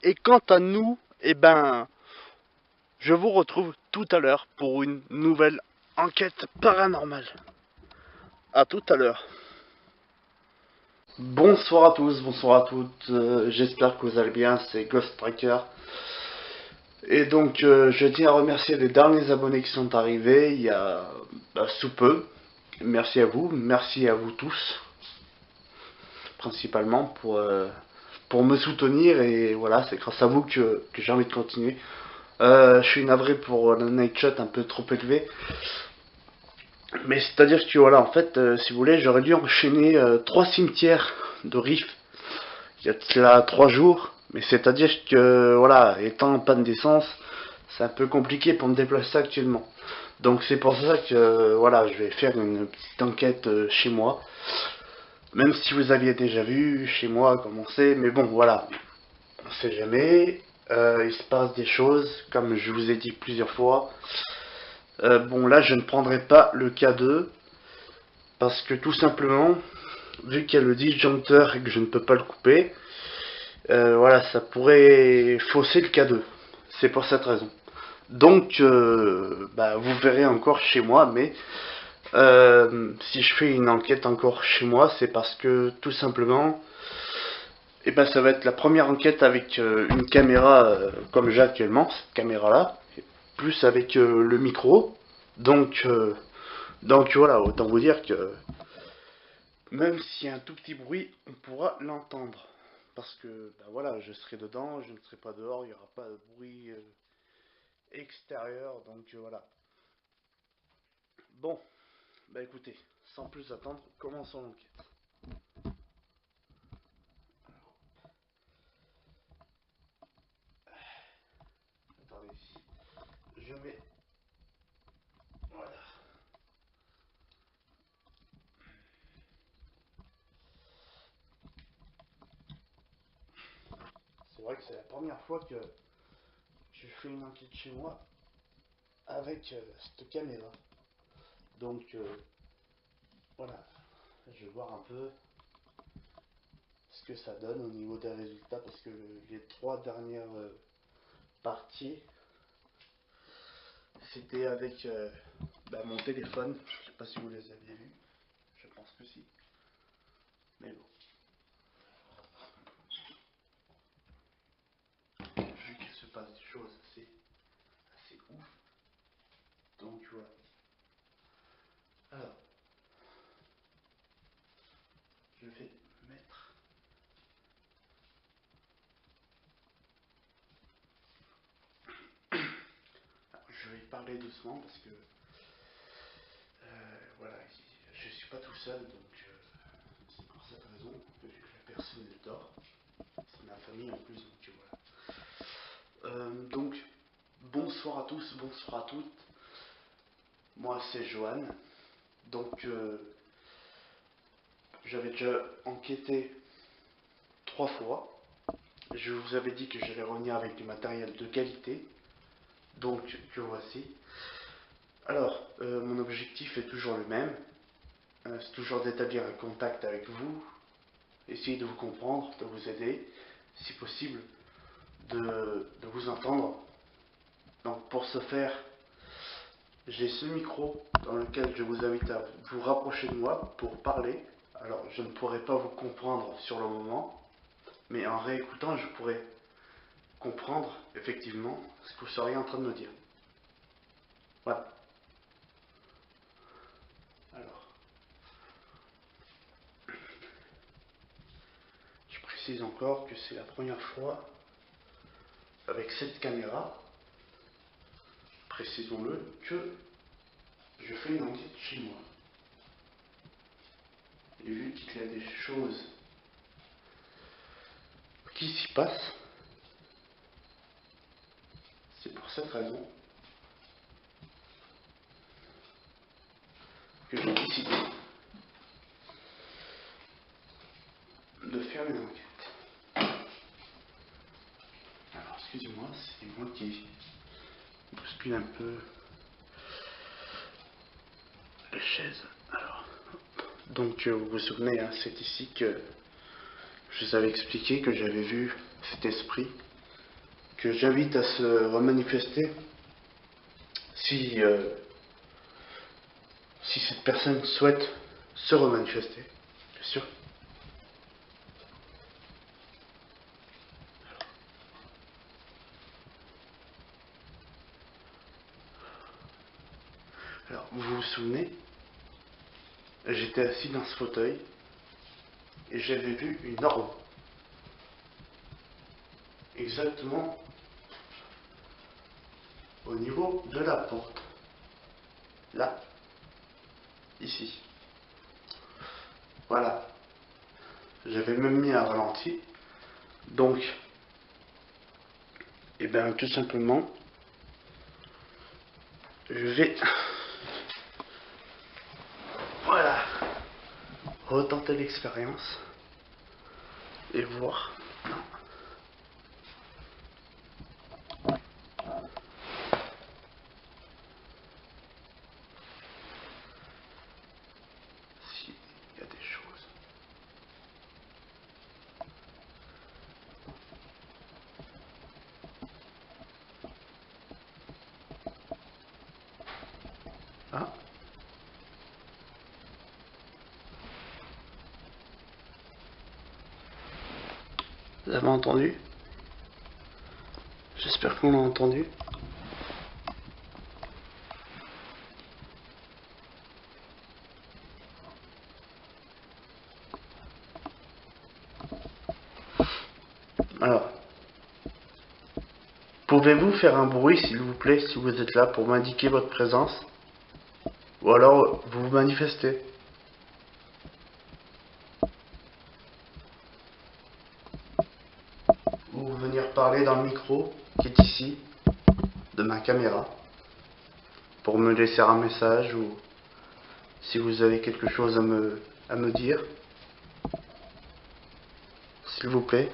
Et quant à nous, eh ben, je vous retrouve tout à l'heure pour une nouvelle enquête paranormale. À tout à l'heure. Bonsoir à tous, bonsoir à toutes. J'espère que vous allez bien. C'est Ghost Tracker. Et donc, je tiens à remercier les derniers abonnés qui sont arrivés il y a sous peu. Merci à vous tous, principalement pour me soutenir. Et voilà, c'est grâce à vous que j'ai envie de continuer. Je suis navré pour le night shot un peu trop élevé. Mais c'est-à-dire que voilà, en fait, si vous voulez, j'aurais dû enchaîner 3 cimetières de Riff il y a cela 3 jours. Mais c'est-à-dire que voilà, étant en panne d'essence, c'est un peu compliqué pour me déplacer actuellement. Donc c'est pour ça que voilà, je vais faire une petite enquête chez moi. Même si vous aviez déjà vu chez moi comment c'est, mais bon voilà, on sait jamais. Il se passe des choses, comme je vous ai dit plusieurs fois. Bon là je ne prendrai pas le K2 parce que tout simplement, vu qu'il y a le disjoncteur et que je ne peux pas le couper, voilà, ça pourrait fausser le K2. C'est pour cette raison. Donc, vous verrez encore chez moi, mais si je fais une enquête encore chez moi, c'est parce que tout simplement, ça va être la première enquête avec une caméra comme j'ai actuellement, cette caméra-là, plus avec le micro. Donc voilà, autant vous dire que même s'il y a un tout petit bruit, on pourra l'entendre. Parce que voilà, je serai dedans, je ne serai pas dehors, il n'y aura pas de bruit extérieur, donc voilà. Bon, écoutez, sans plus attendre, commençons l'enquête. Attendez, je mets... Voilà. C'est vrai que c'est la première fois que je fais une enquête chez moi avec cette caméra. Donc voilà, je vais voir un peu ce que ça donne au niveau des résultats parce que les 3 dernières parties c'était avec mon téléphone. Je sais pas si vous les aviez vus, je pense que si, mais bon, vu qu'il se passe des choses assez c'est ouf. Donc voilà. Alors, je vais mettre... Je vais parler doucement parce que voilà, je suis pas tout seul, donc c'est pour cette raison que la personne est tort. C'est ma famille en plus, donc voilà. Donc, bonsoir à tous, bonsoir à toutes. Moi c'est Johan. Donc j'avais déjà enquêté 3 fois. Je vous avais dit que j'allais revenir avec du matériel de qualité. Donc que voici. Alors, mon objectif est toujours le même. C'est toujours d'établir un contact avec vous, essayer de vous comprendre, de vous aider, si possible, de vous entendre. Donc pour ce faire, j'ai ce micro dans lequel je vous invite à vous rapprocher de moi pour parler. Alors je ne pourrai pas vous comprendre sur le moment, mais en réécoutant, je pourrai comprendre effectivement ce que vous seriez en train de me dire. Voilà. Alors, je précise encore que c'est la première fois avec cette caméra, précisons-le, que je fais une enquête chez moi. Et vu qu'il y a des choses qui s'y passent, c'est pour cette raison que j'ai décidé de faire une enquête. Alors, excusez-moi, c'est moi qui bouscule un peu les chaises. Alors, donc vous vous souvenez, hein, c'est ici que je vous avais expliqué que j'avais vu cet esprit, que j'invite à se remanifester si, si cette personne souhaite se remanifester, bien sûr. Alors, vous vous souvenez, j'étais assis dans ce fauteuil et j'avais vu une orbe exactement au niveau de la porte. Là, ici. Voilà. J'avais même mis un ralenti. Donc, et bien tout simplement, je vais, voilà, retenter l'expérience et voir. S'il y a des choses. Ah. Vous avez entendu? J'espère qu'on l'a entendu. Alors, pouvez-vous faire un bruit, s'il vous plaît, si vous êtes là, pour m'indiquer votre présence? Ou alors, vous vous manifestez. Ou venir parler dans le micro, qui est ici, de ma caméra, pour me laisser un message, ou si vous avez quelque chose à me dire, s'il vous plaît.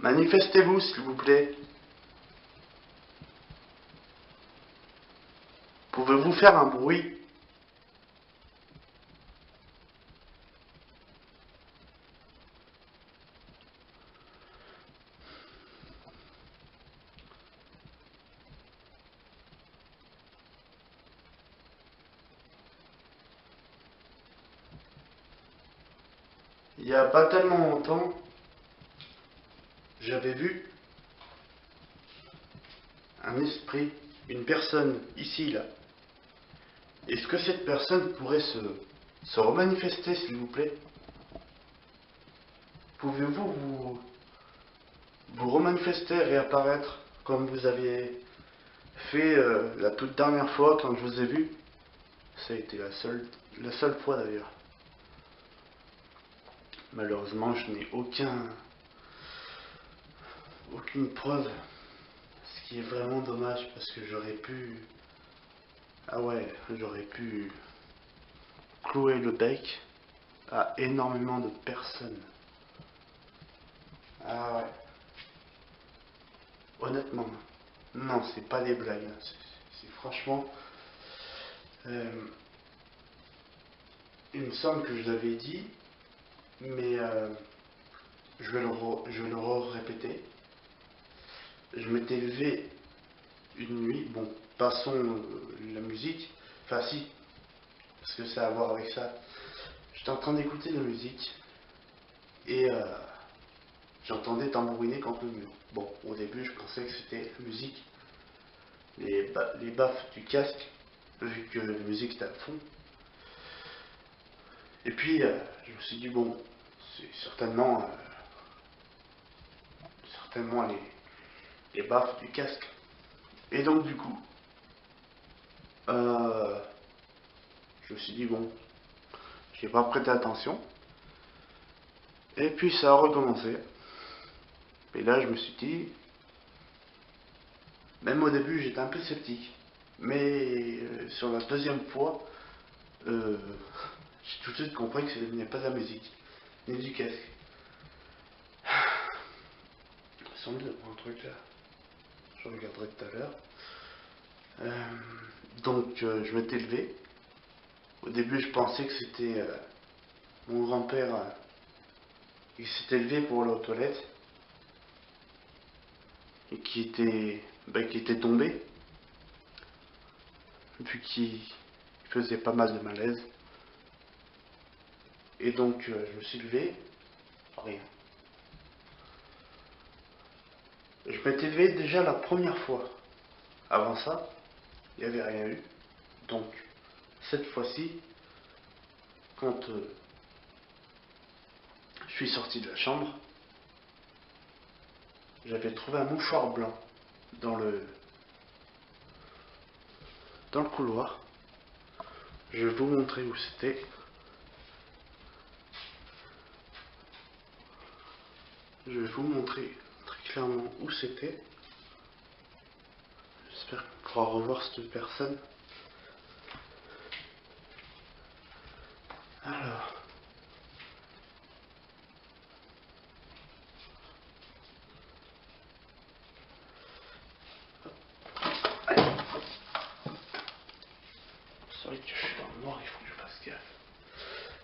Manifestez-vous, s'il vous plaît. Pouvez-vous faire un bruit? Il n'y a pas tellement longtemps, j'avais vu un esprit, une personne ici, là. Est-ce que cette personne pourrait se remanifester, s'il vous plaît? Pouvez-vous vous remanifester, réapparaître comme vous aviez fait la toute dernière fois quand je vous ai vu? Ça a été la seule fois d'ailleurs. Malheureusement, je n'ai aucune preuve. Ce qui est vraiment dommage parce que j'aurais pu... Ah ouais, j'aurais pu clouer le bec à énormément de personnes. Ah ouais. Honnêtement, non, c'est pas des blagues. C'est franchement... il me semble que je l'avais dit, mais je vais le répéter. Je m'étais levé une nuit, bon, passons la musique, enfin si, parce que ça a à voir avec ça. J'étais en train d'écouter de la musique et j'entendais tambouriner contre le mur. Bon, au début je pensais que c'était la musique, les baffes du casque, vu que la musique était à fond. Et puis je me suis dit bon, c'est certainement les baffes du casque. Et donc du coup, je me suis dit bon, j'ai pas prêté attention. Et puis ça a recommencé. Et là je me suis dit, même au début j'étais un peu sceptique. Mais sur la deuxième fois, j'ai tout de suite compris que ce n'est pas de la musique, ni du casque. Sans doute un truc là. Je regarderai tout à l'heure. Donc je m'étais levé. Au début je pensais que c'était mon grand-père qui s'était levé pour aller aux toilettes et qui était tombé vu qu'il faisait pas mal de malaise. Et donc je me suis levé, rien. Je m'étais levé déjà la première fois. Avant ça, il n'y avait rien eu. Donc cette fois-ci, quand je suis sorti de la chambre, j'avais trouvé un mouchoir blanc dans le couloir. Je vais vous montrer où c'était. Je vais vous montrer très clairement où c'était. J'espère qu'on pourra revoir cette personne. Alors. C'est vrai que je suis dans le noir, il faut que je fasse gaffe.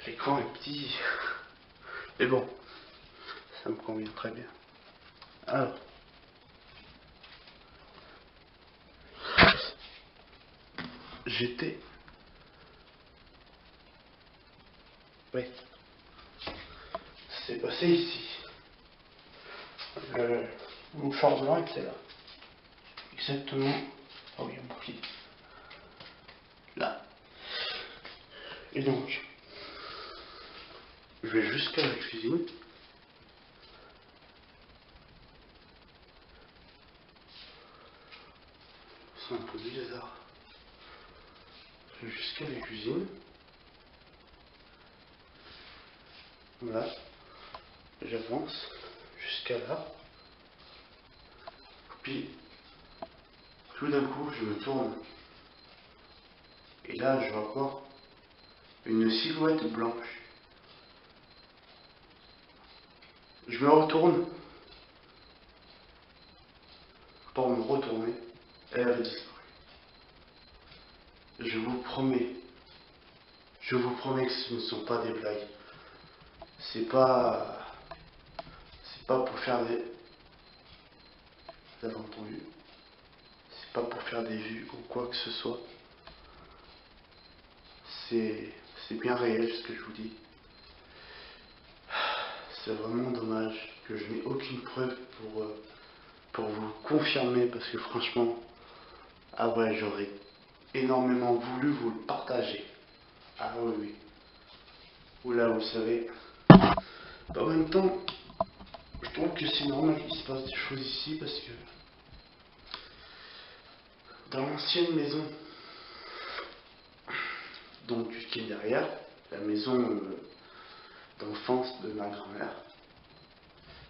L'écran est petit. Mais bon, ça me convient très bien. Alors. J'étais... Oui. C'est passé ici. Le mouchoir blanc était là. Exactement. Oh oui, un bouclier. Là. Et donc, je vais jusqu'à la cuisine. C'est un peu bizarre. Je vais jusqu'à la cuisine. Voilà. J'avance jusqu'à là. Puis, tout d'un coup, je me tourne. Et là, je vois quoi? Une silhouette blanche. Je me retourne. pour me retourner, elle avait disparu. Je vous promets que ce ne sont pas des blagues. C'est pas pour faire des... Vous avez entendu? C'est pas pour faire des vues ou quoi que ce soit. C'est bien réel ce que je vous dis. C'est vraiment dommage que je n'ai aucune preuve pour vous confirmer, parce que franchement, ah ouais, j'aurais énormément voulu vous le partager. Ah oui, oui. Oula, vous savez. En même temps, je trouve que c'est normal qu'il se passe des choses ici, parce que dans l'ancienne maison, donc qui est derrière, la maison d'enfance de ma grand-mère,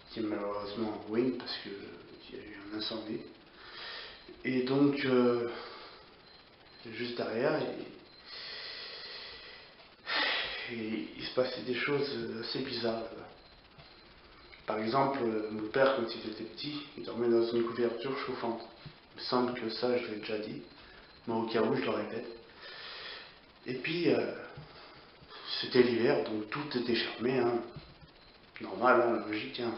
qui est malheureusement en ruine parce qu'il y a eu un incendie. Et donc, juste derrière, il se passait des choses assez bizarres. Par exemple, mon père, quand il était petit, il dormait dans une couverture chauffante. Il me semble que ça, je l'ai déjà dit, mais au cas où, je le répète. Et puis, c'était l'hiver, donc tout était fermé, hein. Normal, hein, logique. Hein.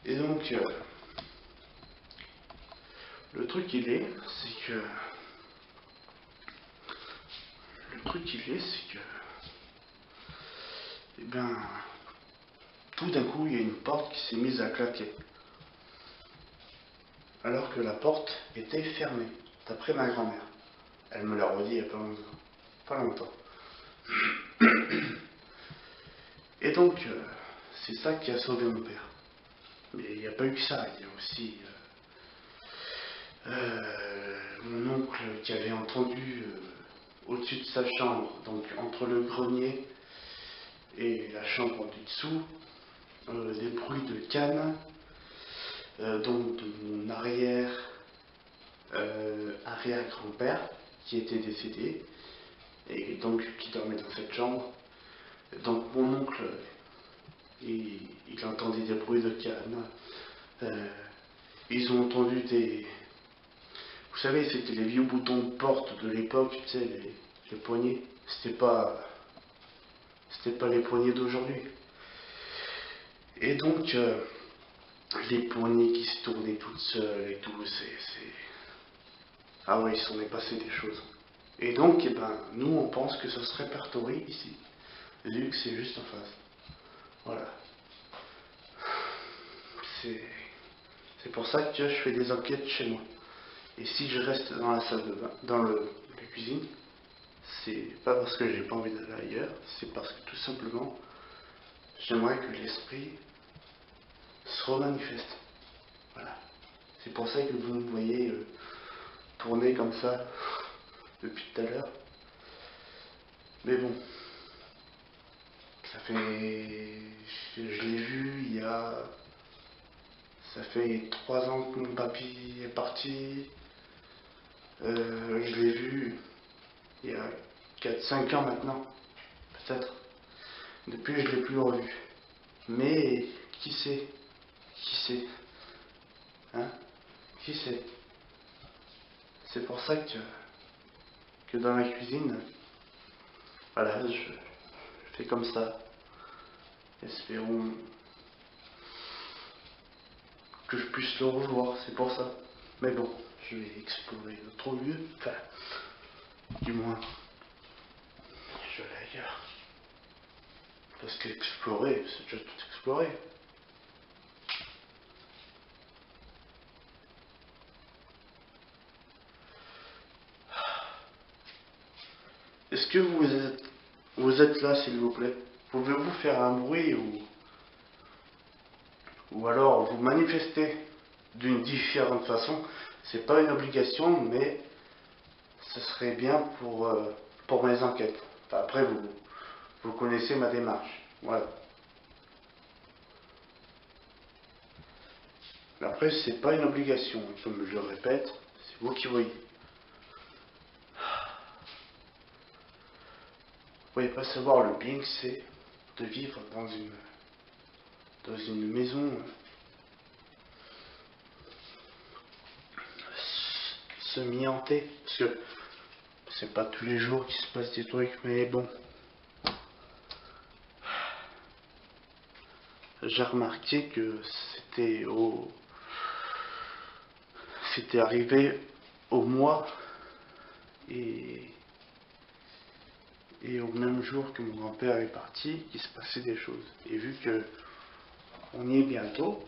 Et donc, le truc c'est que... Eh ben, tout d'un coup, il y a une porte qui s'est mise à claquer. Alors que la porte était fermée, d'après ma grand-mère. Elle me l'a redit il n'y a pas longtemps. Et donc, c'est ça qui a sauvé mon père. Mais il n'y a pas eu que ça, il y a aussi mon oncle qui avait entendu au-dessus de sa chambre, donc entre le grenier et la chambre du dessous, des bruits de canne, donc de mon arrière-grand-père qui était décédé et donc qui dormait dans cette chambre. Donc mon oncle, il entendait des bruits de canne. Ils ont entendu des... Vous savez, c'était les vieux boutons de porte de l'époque, tu sais, les poignées. C'était pas les poignées d'aujourd'hui. Et donc, les poignées qui se tournaient toutes seules et tout, Ah ouais, il s'en est passé des choses. Et donc, eh ben, nous, on pense que ça se répertorie ici, vu que c'est juste en face. Voilà. C'est pour ça que je fais des enquêtes chez moi. Et si je reste dans la salle de bain, dans la cuisine, c'est pas parce que j'ai pas envie d'aller ailleurs, c'est parce que tout simplement, j'aimerais que l'esprit se remanifeste. Voilà. C'est pour ça que vous me voyez tourner comme ça depuis tout à l'heure. Mais bon, ça fait... Je l'ai vu il y a... Ça fait 3 ans que mon papy est parti. Je l'ai vu il y a 4-5 ans maintenant, peut-être. Depuis, je ne l'ai plus revu. Mais qui sait? Qui sait? Hein? Qui sait? C'est pour ça que dans la cuisine, voilà, je fais comme ça. Espérons que je puisse le revoir, c'est pour ça. Mais bon, je vais explorer d'autres lieux. Enfin, du moins, je vais aller ailleurs. Parce qu'explorer, c'est déjà tout explorer. Est-ce que vous êtes là, s'il vous plaît? Pouvez-vous faire un bruit ou alors vous manifester d'une différente façon? C'est pas une obligation, mais ce serait bien pour mes enquêtes. Enfin, après, vous connaissez ma démarche. Voilà. Mais après, c'est pas une obligation. Comme je le répète, c'est vous qui voyez. Vous ne pouvez pas savoir le bien que c'est de vivre dans une maison semi-hanté, parce que c'est pas tous les jours qu'il se passe des trucs, mais bon. J'ai remarqué que c'était arrivé au mois et au même jour que mon grand-père est parti, qu'il se passait des choses. Et vu que on y est bientôt,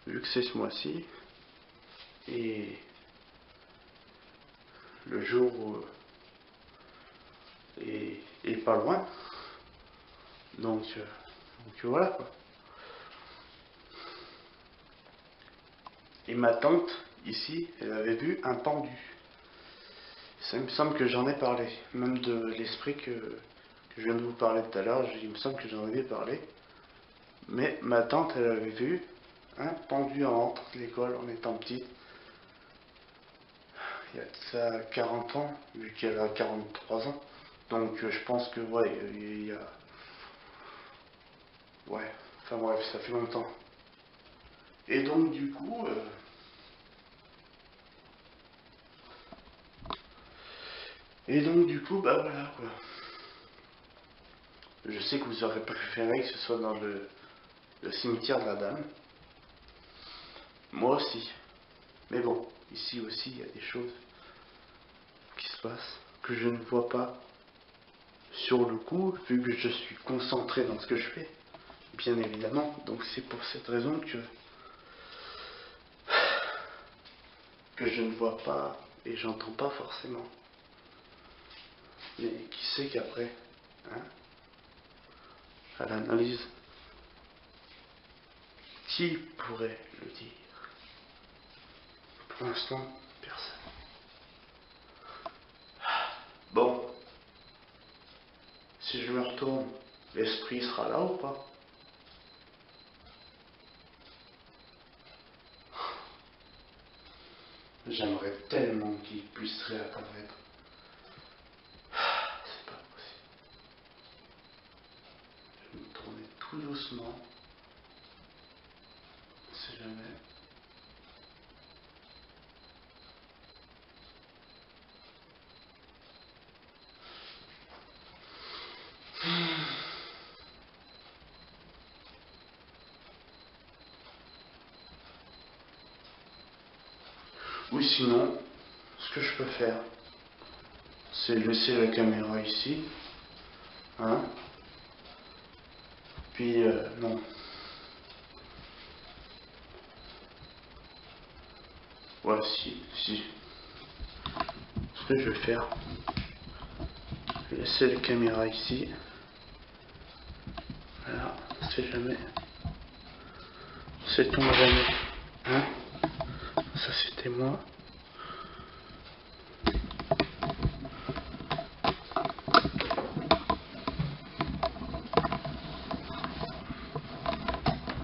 vu que c'est ce mois-ci, et le jour est pas loin, donc voilà quoi. Et ma tante, ici, elle avait vu un pendu. Ça me semble que j'en ai parlé, même de l'esprit que je viens de vous parler tout à l'heure, il me semble que j'en avais parlé. Mais ma tante, elle avait vu un pendu en rentrant de l'école en étant petite. Il y a de ça 40 ans, vu qu'elle a 43 ans. Donc je pense que, ouais, il y a... Ouais, enfin bref, ça fait longtemps. Et donc du coup... bah voilà quoi. Je sais que vous aurez préféré que ce soit dans le cimetière de la Dame. Moi aussi. Mais bon, ici aussi, il y a des choses qui se passent que je ne vois pas sur le coup, vu que je suis concentré dans ce que je fais, bien évidemment. Donc c'est pour cette raison que je ne vois pas et j'entends pas forcément. Mais qui sait qu'après, hein, à l'analyse, qui pourrait le dire? Pour l'instant, personne. Bon, si je me retourne, l'esprit sera là ou pas? J'aimerais tellement qu'il puisse réapparaître. C'est pas possible. Je vais me tourner tout doucement. On sait jamais. Ou sinon, ce que je peux faire, c'est laisser la caméra ici. Hein? Puis, non. Ouais, si. Ce que je vais faire, je vais laisser la caméra ici. Voilà, on sait jamais. Sait-on jamais. Hein? Ça, c'était moi.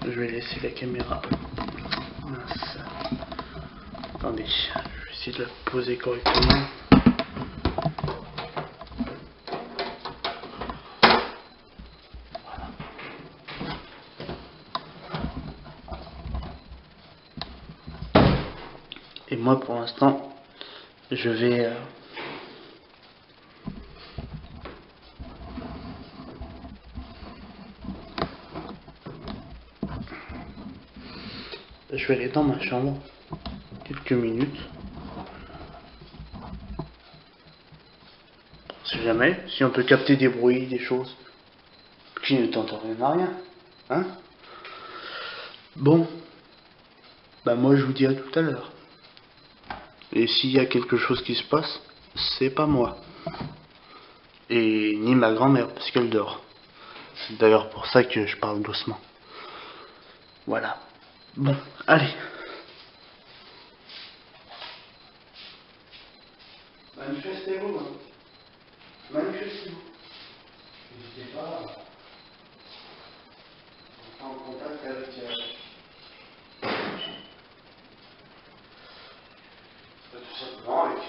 Je vais laisser la caméra. Mince. Attendez, je vais essayer de la poser correctement. Et moi, pour l'instant, je vais... je vais aller dans ma chambre quelques minutes. On sait jamais, si on peut capter des bruits, des choses qui ne tentent rien à rien. Hein? Bon, bah moi je vous dis à tout à l'heure. Et s'il y a quelque chose qui se passe, c'est pas moi. Et ni ma grand-mère, parce qu'elle dort. C'est d'ailleurs pour ça que je parle doucement. Voilà. Bon, allez. Manifestez-vous. Manifestez-vous. N'hésitez pas à entrer en contact avec... tout simplement avec...